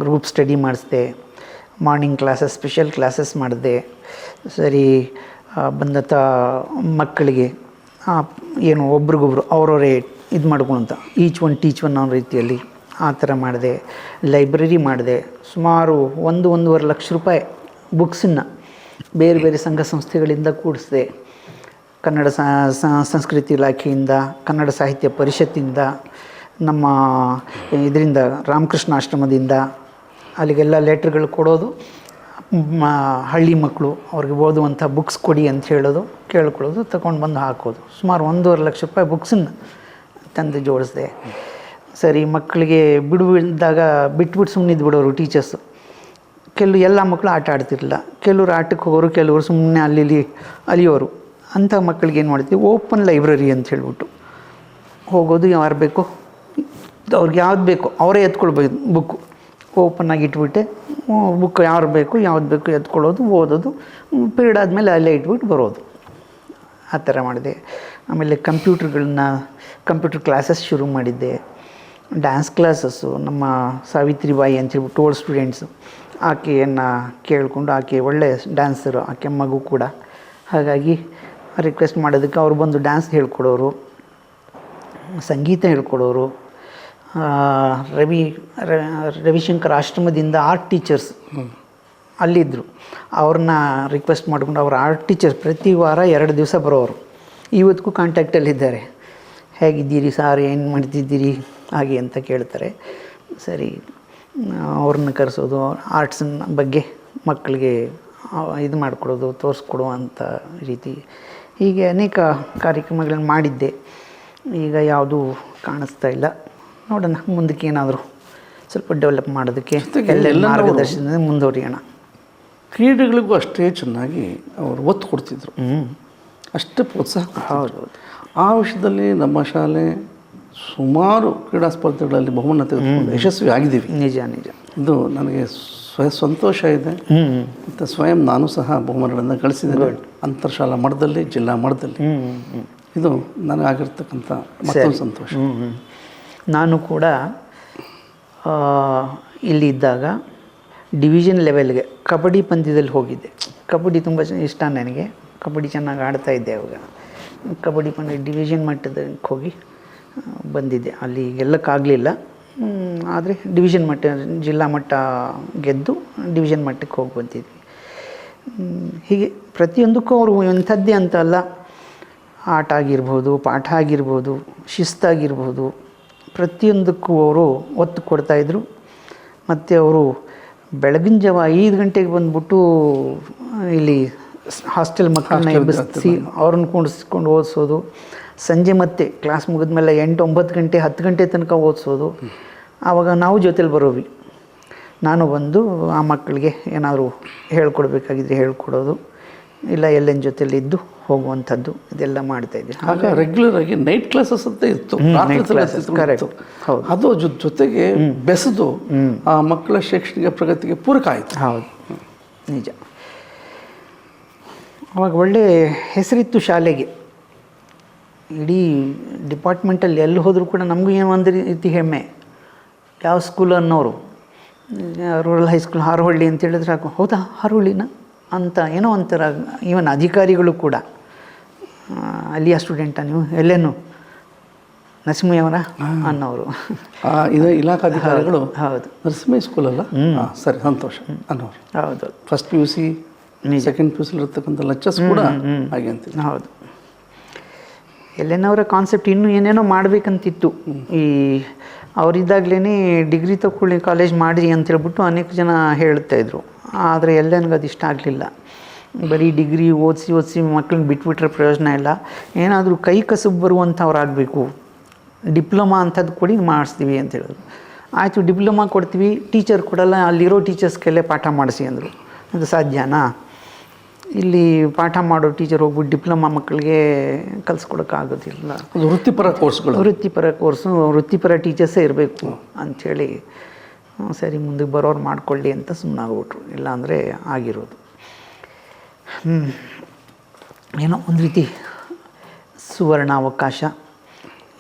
ಗ್ರೂಪ್ ಸ್ಟಡಿ ಮಾಡಿಸ್ದೆ, ಮಾರ್ನಿಂಗ್ ಕ್ಲಾಸಸ್, ಸ್ಪೆಷಲ್ ಕ್ಲಾಸಸ್ ಮಾಡಿದೆ. ಸರಿ, ಬಂದಂಥ ಮಕ್ಕಳಿಗೆ ಏನು ಒಬ್ರಿಗೊಬ್ರು ಅವರವರೇ ಇದು ಮಾಡ್ಕೊಂತ ಈಚ್ ಒನ್ ಟೀಚ್ ಒನ್ ಅನ್ನೋ ರೀತಿಯಲ್ಲಿ ಆ ಥರ ಮಾಡಿದೆ. ಲೈಬ್ರರಿ ಮಾಡಿದೆ. ಸುಮಾರು 1-1.5 ಲಕ್ಷ ರೂಪಾಯಿ ಬುಕ್ಸನ್ನು ಬೇರೆ ಬೇರೆ ಸಂಘ ಸಂಸ್ಥೆಗಳಿಂದ ಕೂಡಿಸಿದೆ. ಕನ್ನಡ ಸಂಸ್ಕೃತಿ ಇಲಾಖೆಯಿಂದ, ಕನ್ನಡ ಸಾಹಿತ್ಯ ಪರಿಷತ್ತಿಂದ, ನಮ್ಮ ಇದರಿಂದ ರಾಮಕೃಷ್ಣ ಆಶ್ರಮದಿಂದ ಅಲ್ಲಿಗೆಲ್ಲ ಲೆಟ್ರ್ಗಳು ಕೊಡೋದು, ಹಳ್ಳಿ ಮಕ್ಕಳು ಅವ್ರಿಗೆ ಓದುವಂಥ ಬುಕ್ಸ್ ಕೊಡಿ ಅಂತ ಹೇಳೋದು, ಕೇಳ್ಕೊಳ್ಳೋದು, ತಗೊಂಡು ಬಂದು ಹಾಕೋದು. ಸುಮಾರು 1.5 ಲಕ್ಷ ರೂಪಾಯಿ ಬುಕ್ಸನ್ನು ತಂದು ಜೋಡಿಸಿದೆ. ಸರಿ, ಮಕ್ಕಳಿಗೆ ಬಿಡುವಿದ್ದಾಗ ಬಿಟ್ಬಿಟ್ಟು ಸುಮ್ಮನಿದ್ದು ಬಿಡೋರು ಟೀಚರ್ಸು. ಎಲ್ಲ ಮಕ್ಕಳು ಆಟ ಆಡ್ತಿರಲಿಲ್ಲ, ಕೆಲವರು ಆಟಕ್ಕೆ ಹೋಗೋರು, ಕೆಲವರು ಸುಮ್ಮನೆ ಅಲ್ಲಿ ಅಲಿಯೋರು. ಅಂಥ ಮಕ್ಕಳಿಗೆ ಏನು ಮಾಡ್ತೀವಿ, ಓಪನ್ ಲೈಬ್ರರಿ ಅಂತ ಹೇಳ್ಬಿಟ್ಟು ಹೋಗೋದು. ಯಾರು ಬೇಕೋ ಅವ್ರಿಗೆ ಯಾವ್ದು ಬೇಕೋ ಅವರೇ ಎತ್ಕೊಳ್ಬೋದು. ಬುಕ್ಕು ಓಪನ್ನಾಗಿ ಇಟ್ಬಿಟ್ಟೆ, ಬುಕ್ ಯಾರು ಬೇಕು ಯಾವ್ದು ಬೇಕು ಎತ್ಕೊಳ್ಳೋದು, ಓದೋದು, ಪೀರಿಯಡ್ ಆದಮೇಲೆ ಅಲ್ಲೇ ಇಟ್ಬಿಟ್ಟು ಬರೋದು. ಆ ಥರ ಮಾಡಿದೆ. ಆಮೇಲೆ ಕಂಪ್ಯೂಟರ್ ಕ್ಲಾಸಸ್ ಶುರು ಮಾಡಿದ್ದೆ. ಡ್ಯಾನ್ಸ್ ಕ್ಲಾಸಸ್ಸು, ನಮ್ಮ ಸಾವಿತ್ರಿಬಾಯಿ ಅಂತ ಹೇಳ್ಬಿಟ್ಟು ಓಲ್ಡ್ ಸ್ಟೂಡೆಂಟ್ಸು, ಆಕೆಯನ್ನು ಕೇಳಿಕೊಂಡು, ಆಕೆ ಒಳ್ಳೆ ಡ್ಯಾನ್ಸರು, ಆಕೆ ಮಗು ಕೂಡ. ಹಾಗಾಗಿ ರಿಕ್ವೆಸ್ಟ್ ಮಾಡೋದಕ್ಕೆ ಅವ್ರು ಬಂದು ಡ್ಯಾನ್ಸ್ ಹೇಳ್ಕೊಡೋರು, ಸಂಗೀತ ಹೇಳ್ಕೊಡೋರು. ರವಿಶಂಕರ್ ಆಶ್ರಮದಿಂದ ಆರ್ಟ್ ಟೀಚರ್ಸ್ ಅಲ್ಲಿದ್ದರು. ಅವ್ರನ್ನ ರಿಕ್ವೆಸ್ಟ್ ಮಾಡಿಕೊಂಡು ಅವ್ರ ಆರ್ಟ್ ಟೀಚರ್ಸ್ ಪ್ರತಿ ವಾರ 2 ದಿವಸ ಬರೋರು. ಇವತ್ತಿಗೂ ಕಾಂಟ್ಯಾಕ್ಟಲ್ಲಿದ್ದಾರೆ. ಹೇಗಿದ್ದೀರಿ ಸಾರ್, ಏನು ಮಾಡ್ತಿದ್ದೀರಿ ಹಾಗೆ ಅಂತ ಕೇಳ್ತಾರೆ. ಸರಿ, ಅವ್ರನ್ನ ಕರೆಸೋದು, ಆರ್ಟ್ಸನ್ನ ಬಗ್ಗೆ ಮಕ್ಕಳಿಗೆ ಇದು ಮಾಡಿಕೊಡೋದು, ತೋರಿಸ್ಕೊಡುವಂಥ ರೀತಿ, ಹೀಗೆ ಅನೇಕ ಕಾರ್ಯಕ್ರಮಗಳನ್ನು ಮಾಡಿದ್ದೆ. ಈಗ ಯಾವುದೂ ಕಾಣಿಸ್ತಾ ಇಲ್ಲ. ನೋಡೋಣ ಮುಂದಕ್ಕೆ ಏನಾದರೂ ಸ್ವಲ್ಪ ಡೆವಲಪ್ ಮಾಡೋದಕ್ಕೆ ಎಲ್ಲ ಮಾರ್ಗದರ್ಶನದಿಂದ ಮುಂದುವರಿಯೋಣ. ಕ್ರೀಡೆಗಳಿಗೂ ಅಷ್ಟೇ ಚೆನ್ನಾಗಿ ಅವರು ಒತ್ತು ಕೊಡ್ತಿದ್ರು, ಅಷ್ಟೇ ಪ್ರೋತ್ಸಾಹ. ಹೌದು, ಆ ವಿಷಯದಲ್ಲಿ ನಮ್ಮ ಶಾಲೆ ಸುಮಾರು ಕ್ರೀಡಾ ಸ್ಪರ್ಧೆಗಳಲ್ಲಿ ಬಹುಮಾನ ತೆಗೆದುಕೊಂಡು ಯಶಸ್ವಿ ಆಗಿದ್ದೀವಿ. ನಿಜ. ಇದು ನನಗೆ ಸಂತೋಷ ಇದೆ. ಮತ್ತು ಸ್ವಯಂ ನಾನು ಸಹ ಬಹುಮಾನಗಳನ್ನು ಗಳಿಸಿದ್ದೇನೆ, ಅಂತರ್ಶಾಲಾ ಮಟ್ಟದಲ್ಲಿ, ಜಿಲ್ಲಾ ಮಟ್ಟದಲ್ಲಿ. ಇದು ನನಗಾಗಿರ್ತಕ್ಕಂಥ ಮತ್ತೊಂದು ಸಂತೋಷ. ನಾನು ಕೂಡ ಇಲ್ಲಿದ್ದಾಗ ಡಿವಿಷನ್ ಲೆವೆಲ್ಗೆ ಕಬಡ್ಡಿ ಪಂದ್ಯದಲ್ಲಿ ಹೋಗಿದ್ದೆ. ಕಬಡ್ಡಿ ತುಂಬ ಇಷ್ಟ ನನಗೆ, ಕಬಡ್ಡಿ ಚೆನ್ನಾಗಿ ಆಡ್ತಾಯಿದ್ದೆ ಅವಾಗ. ಕಬಡ್ಡಿ ಪಂದ್ಯ ಡಿವಿಷನ್ ಮಟ್ಟದಲ್ಲಿ ಹೋಗಿ ಬಂದಿದ್ದೆ. ಅಲ್ಲಿ ಗೆಲ್ಲಕ್ಕಾಗಲಿಲ್ಲ, ಆದರೆ ಡಿವಿಷನ್ ಮಟ್ಟ, ಜಿಲ್ಲಾ ಮಟ್ಟ ಗೆದ್ದು ಡಿವಿಷನ್ ಮಟ್ಟಕ್ಕೆ ಹೋಗಿ ಬಂದಿದ್ವಿ. ಹೀಗೆ ಪ್ರತಿಯೊಂದಕ್ಕೂ ಅವರು ಎಂಥದ್ದೇ ಅಂತ ಅಲ್ಲ, ಆಟ ಆಗಿರ್ಬೋದು, ಪಾಠ ಆಗಿರ್ಬೋದು, ಶಿಸ್ತಾಗಿರ್ಬೋದು, ಪ್ರತಿಯೊಂದಕ್ಕೂ ಅವರು ಒತ್ತು ಕೊಡ್ತಾಯಿದ್ರು. ಮತ್ತು ಅವರು ಬೆಳಗಿನ ಜಾವ 5 ಗಂಟೆಗೆ ಬಂದುಬಿಟ್ಟು ಇಲ್ಲಿ ಹಾಸ್ಟೆಲ್ ಮಕ್ಕಳನ್ನ ಎಬ್ಬಿಸಿ ಅವ್ರನ್ನ ಕೂಡಿಸ್ಕೊಂಡು ಓದಿಸೋದು. ಸಂಜೆ ಮತ್ತೆ ಕ್ಲಾಸ್ ಮುಗಿದ್ಮೇಲೆ 8-9 ಗಂಟೆ 10 ಗಂಟೆ ತನಕ ಓದಿಸೋದು. ಆವಾಗ ನಾವು ಜೊತೇಲಿ ಬರೋವಿ. ನಾನು ಬಂದು ಆ ಮಕ್ಕಳಿಗೆ ಏನಾದರೂ ಹೇಳ್ಕೊಡ್ಬೇಕಾಗಿದ್ರೆ ಹೇಳ್ಕೊಡೋದು. ಇಲ್ಲ ಎಲ್ಲೆನ್ ಜೊತೆಲಿ ಇದ್ದು ಹೋಗುವಂಥದ್ದು ಇದೆಲ್ಲ ಮಾಡ್ತಾಯಿದ್ವಿ. ಆಗ ರೆಗ್ಯುಲರ್ ಆಗಿ ನೈಟ್ ಕ್ಲಾಸಸ್ ಅಂತ ಇತ್ತು, ರಾತ್ರಿ ತರಗತಿಗಳು ಕರೆಕ್ಟ್. ಇತ್ತು. ಹೌದು. ಅದು ಜೊತೆಗೆ ಬೆಸೆದು ಆ ಮಕ್ಕಳ ಶೈಕ್ಷಣಿಕ ಪ್ರಗತಿಗೆ ಪೂರಕ ಆಯಿತು. ಹೌದು, ನಿಜ. ಅವಾಗ ಒಳ್ಳೆ ಹೆಸರಿತ್ತು ಶಾಲೆಗೆ. ಇಡೀ ಡಿಪಾರ್ಟ್ಮೆಂಟಲ್ಲಿ ಎಲ್ಲಿ ಹೋದರೂ ಕೂಡ ನಮಗೂ ಏನೋ ಒಂದು ರೀತಿ ಹೆಮ್ಮೆ. ಯಾವ ಸ್ಕೂಲ್ ಅನ್ನೋರು ರೂರಲ್ ಹೈಸ್ಕೂಲ್ ಹಾರೋಹಳ್ಳಿ ಅಂತ ಹೇಳಿದ್ರೆ ಸಾಕು, ಹೌದಾ ಹಾರೋಹಳ್ಳಿನ ಅಂತ ಏನೋ ಒಂಥರ. ಈವನ್ ಅಧಿಕಾರಿಗಳು ಕೂಡ ಅಲ್ಲಿಯ ಸ್ಟೂಡೆಂಟ ನೀವು, ಎಲ್ಲೇನು ನರಸಿಂಹಯ್ಯವರ ಅನ್ನೋರು. ಇದು ಇಲಾಖಾಧಿಕಾರಿಗಳು ಹೌದು, ನರಸಿಂಹ ಸ್ಕೂಲ್ ಅಲ್ಲ, ಸರಿ ಸಂತೋಷ ಅನ್ನೋರು. ಹೌದು, ಫಸ್ಟ್ PUC ಸೆಕೆಂಡ್ PUC ಇರ್ತಕ್ಕಂಥ ಲೆಕ್ಚರ್ಸ್ ಕೂಡ ಹಾಗೆ ಅಂತಿದ್ರು. ಹೌದು. ಎಲ್ಲೇನವರ ಕಾನ್ಸೆಪ್ಟ್ ಇನ್ನೂ ಏನೇನೋ ಮಾಡಬೇಕಂತಿತ್ತು. ಈ ಅವರಿದ್ದಾಗಲೇ ಡಿಗ್ರಿ ತಗೊಳ್ಳಿ ಕಾಲೇಜ್ ಮಾಡಿರಿ ಅಂತೇಳ್ಬಿಟ್ಟು ಅನೇಕ ಜನ ಹೇಳ್ತಾಯಿದ್ರು. ಆದರೆ ಎಲ್ಲೇನಿಗೆ ಅದು ಇಷ್ಟ ಆಗಲಿಲ್ಲ. ಬರೀ ಡಿಗ್ರಿ ಓದಿಸಿ ಮಕ್ಕಳನ್ನ ಬಿಟ್ಬಿಟ್ರೆ ಪ್ರಯೋಜನ ಇಲ್ಲ, ಏನಾದರೂ ಕೈ ಕಸುಬು ಬರುವಂಥವ್ರಾಗಬೇಕು, ಡಿಪ್ಲೊಮಾ ಅಂಥದ್ದು ಕೊಡಿ ಮಾಡಿಸ್ತೀವಿ ಅಂತ ಹೇಳಿದ್ರು. ಆಯಿತು, ಡಿಪ್ಲೊಮಾ ಕೊಡ್ತೀವಿ, ಟೀಚರ್ ಕೊಡಲ್ಲ, ಅಲ್ಲಿರೋ ಟೀಚರ್ಸ್ಗೆಲ್ಲೇ ಪಾಠ ಮಾಡಿಸಿ ಅಂದರು. ಅದು ಸಾಧ್ಯನಾ? ಇಲ್ಲಿ ಪಾಠ ಮಾಡೋ ಟೀಚರ್ ಹೋಗ್ಬಿಟ್ಟು ಡಿಪ್ಲೊಮಾ ಮಕ್ಕಳಿಗೆ ಕಲಿಸ್ಕೊಡೋಕ್ಕಾಗೋದಿಲ್ಲ. ವೃತ್ತಿಪರ ಕೋರ್ಸ್ಗಳು, ವೃತ್ತಿಪರ ಕೋರ್ಸು, ವೃತ್ತಿಪರ ಟೀಚರ್ಸೇ ಇರಬೇಕು ಅಂಥೇಳಿ ಸರಿ ಮುಂದಕ್ಕೆ ಬರೋರು ಮಾಡಿಕೊಳ್ಳಿ ಅಂತ ಸುಮ್ಮನಾಗ್ಬಿಟ್ರು. ಇಲ್ಲಾಂದರೆ ಆಗಿರೋದು ಏನೋ ಒಂದು ರೀತಿ ಸುವರ್ಣ ಅವಕಾಶ.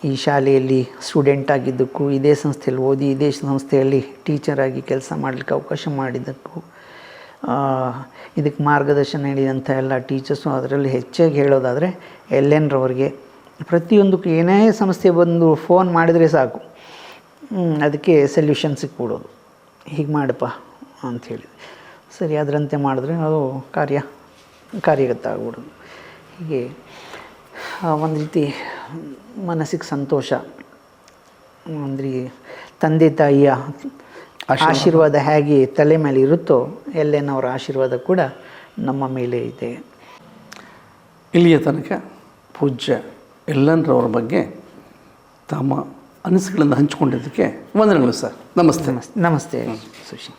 ಈ ಶಾಲೆಯಲ್ಲಿ ಸ್ಟೂಡೆಂಟ್ ಆಗಿದ್ದಕ್ಕೂ, ಇದೇ ಸಂಸ್ಥೆಯಲ್ಲಿ ಓದಿ ಇದೇ ಸಂಸ್ಥೆಯಲ್ಲಿ ಟೀಚರಾಗಿ ಕೆಲಸ ಮಾಡಲಿಕ್ಕೆ ಅವಕಾಶ ಮಾಡಿದ್ದಕ್ಕೂ, ಇದಕ್ಕೆ ಮಾರ್ಗದರ್ಶನ ನೀಡಿದಂಥ ಎಲ್ಲ ಟೀಚರ್ಸು, ಅದರಲ್ಲಿ ಹೆಚ್ಚಾಗಿ ಹೇಳೋದಾದರೆ LN ರವರಿಗೆ ಪ್ರತಿಯೊಂದಕ್ಕೂ ಏನೇ ಸಮಸ್ಯೆ ಬಂದು ಫೋನ್ ಮಾಡಿದರೆ ಸಾಕು, ಅದಕ್ಕೆ ಸೊಲ್ಯೂಷನ್ ಸಿಕ್ಬಿಡೋದು. ಹೀಗೆ ಮಾಡಪ್ಪ ಅಂಥೇಳಿ ಸರಿ ಅದರಂತೆ ಮಾಡಿದ್ರೆ ಅದು ಕಾರ್ಯಗತ ಆಗ್ಬಿಡೋದು. ಹೀಗೆ ಒಂದು ರೀತಿ ಮನಸ್ಸಿಗೆ ಸಂತೋಷ. ಅಂದರೆ ತಂದೆ ತಾಯಿಯ ಆಶೀರ್ವಾದ ಹೇಗೆ ತಲೆ ಮೇಲೆ ಇರುತ್ತೋ, LN ಅವರ ಆಶೀರ್ವಾದ ಕೂಡ ನಮ್ಮ ಮೇಲೆ ಇದೆ. ಇಲ್ಲಿಯ ತನಕ ಪೂಜ್ಯ LN ರವರ ಬಗ್ಗೆ ತಮ್ಮ ಅನಿಸಿಕೆಗಳನ್ನು ಹಂಚಿಕೊಂಡಿದ್ದಕ್ಕೆ ವಂದನೆಗಳು ಸರ್. ನಮಸ್ತೆ. ನಮಸ್ತೆ ಸುಶಿ.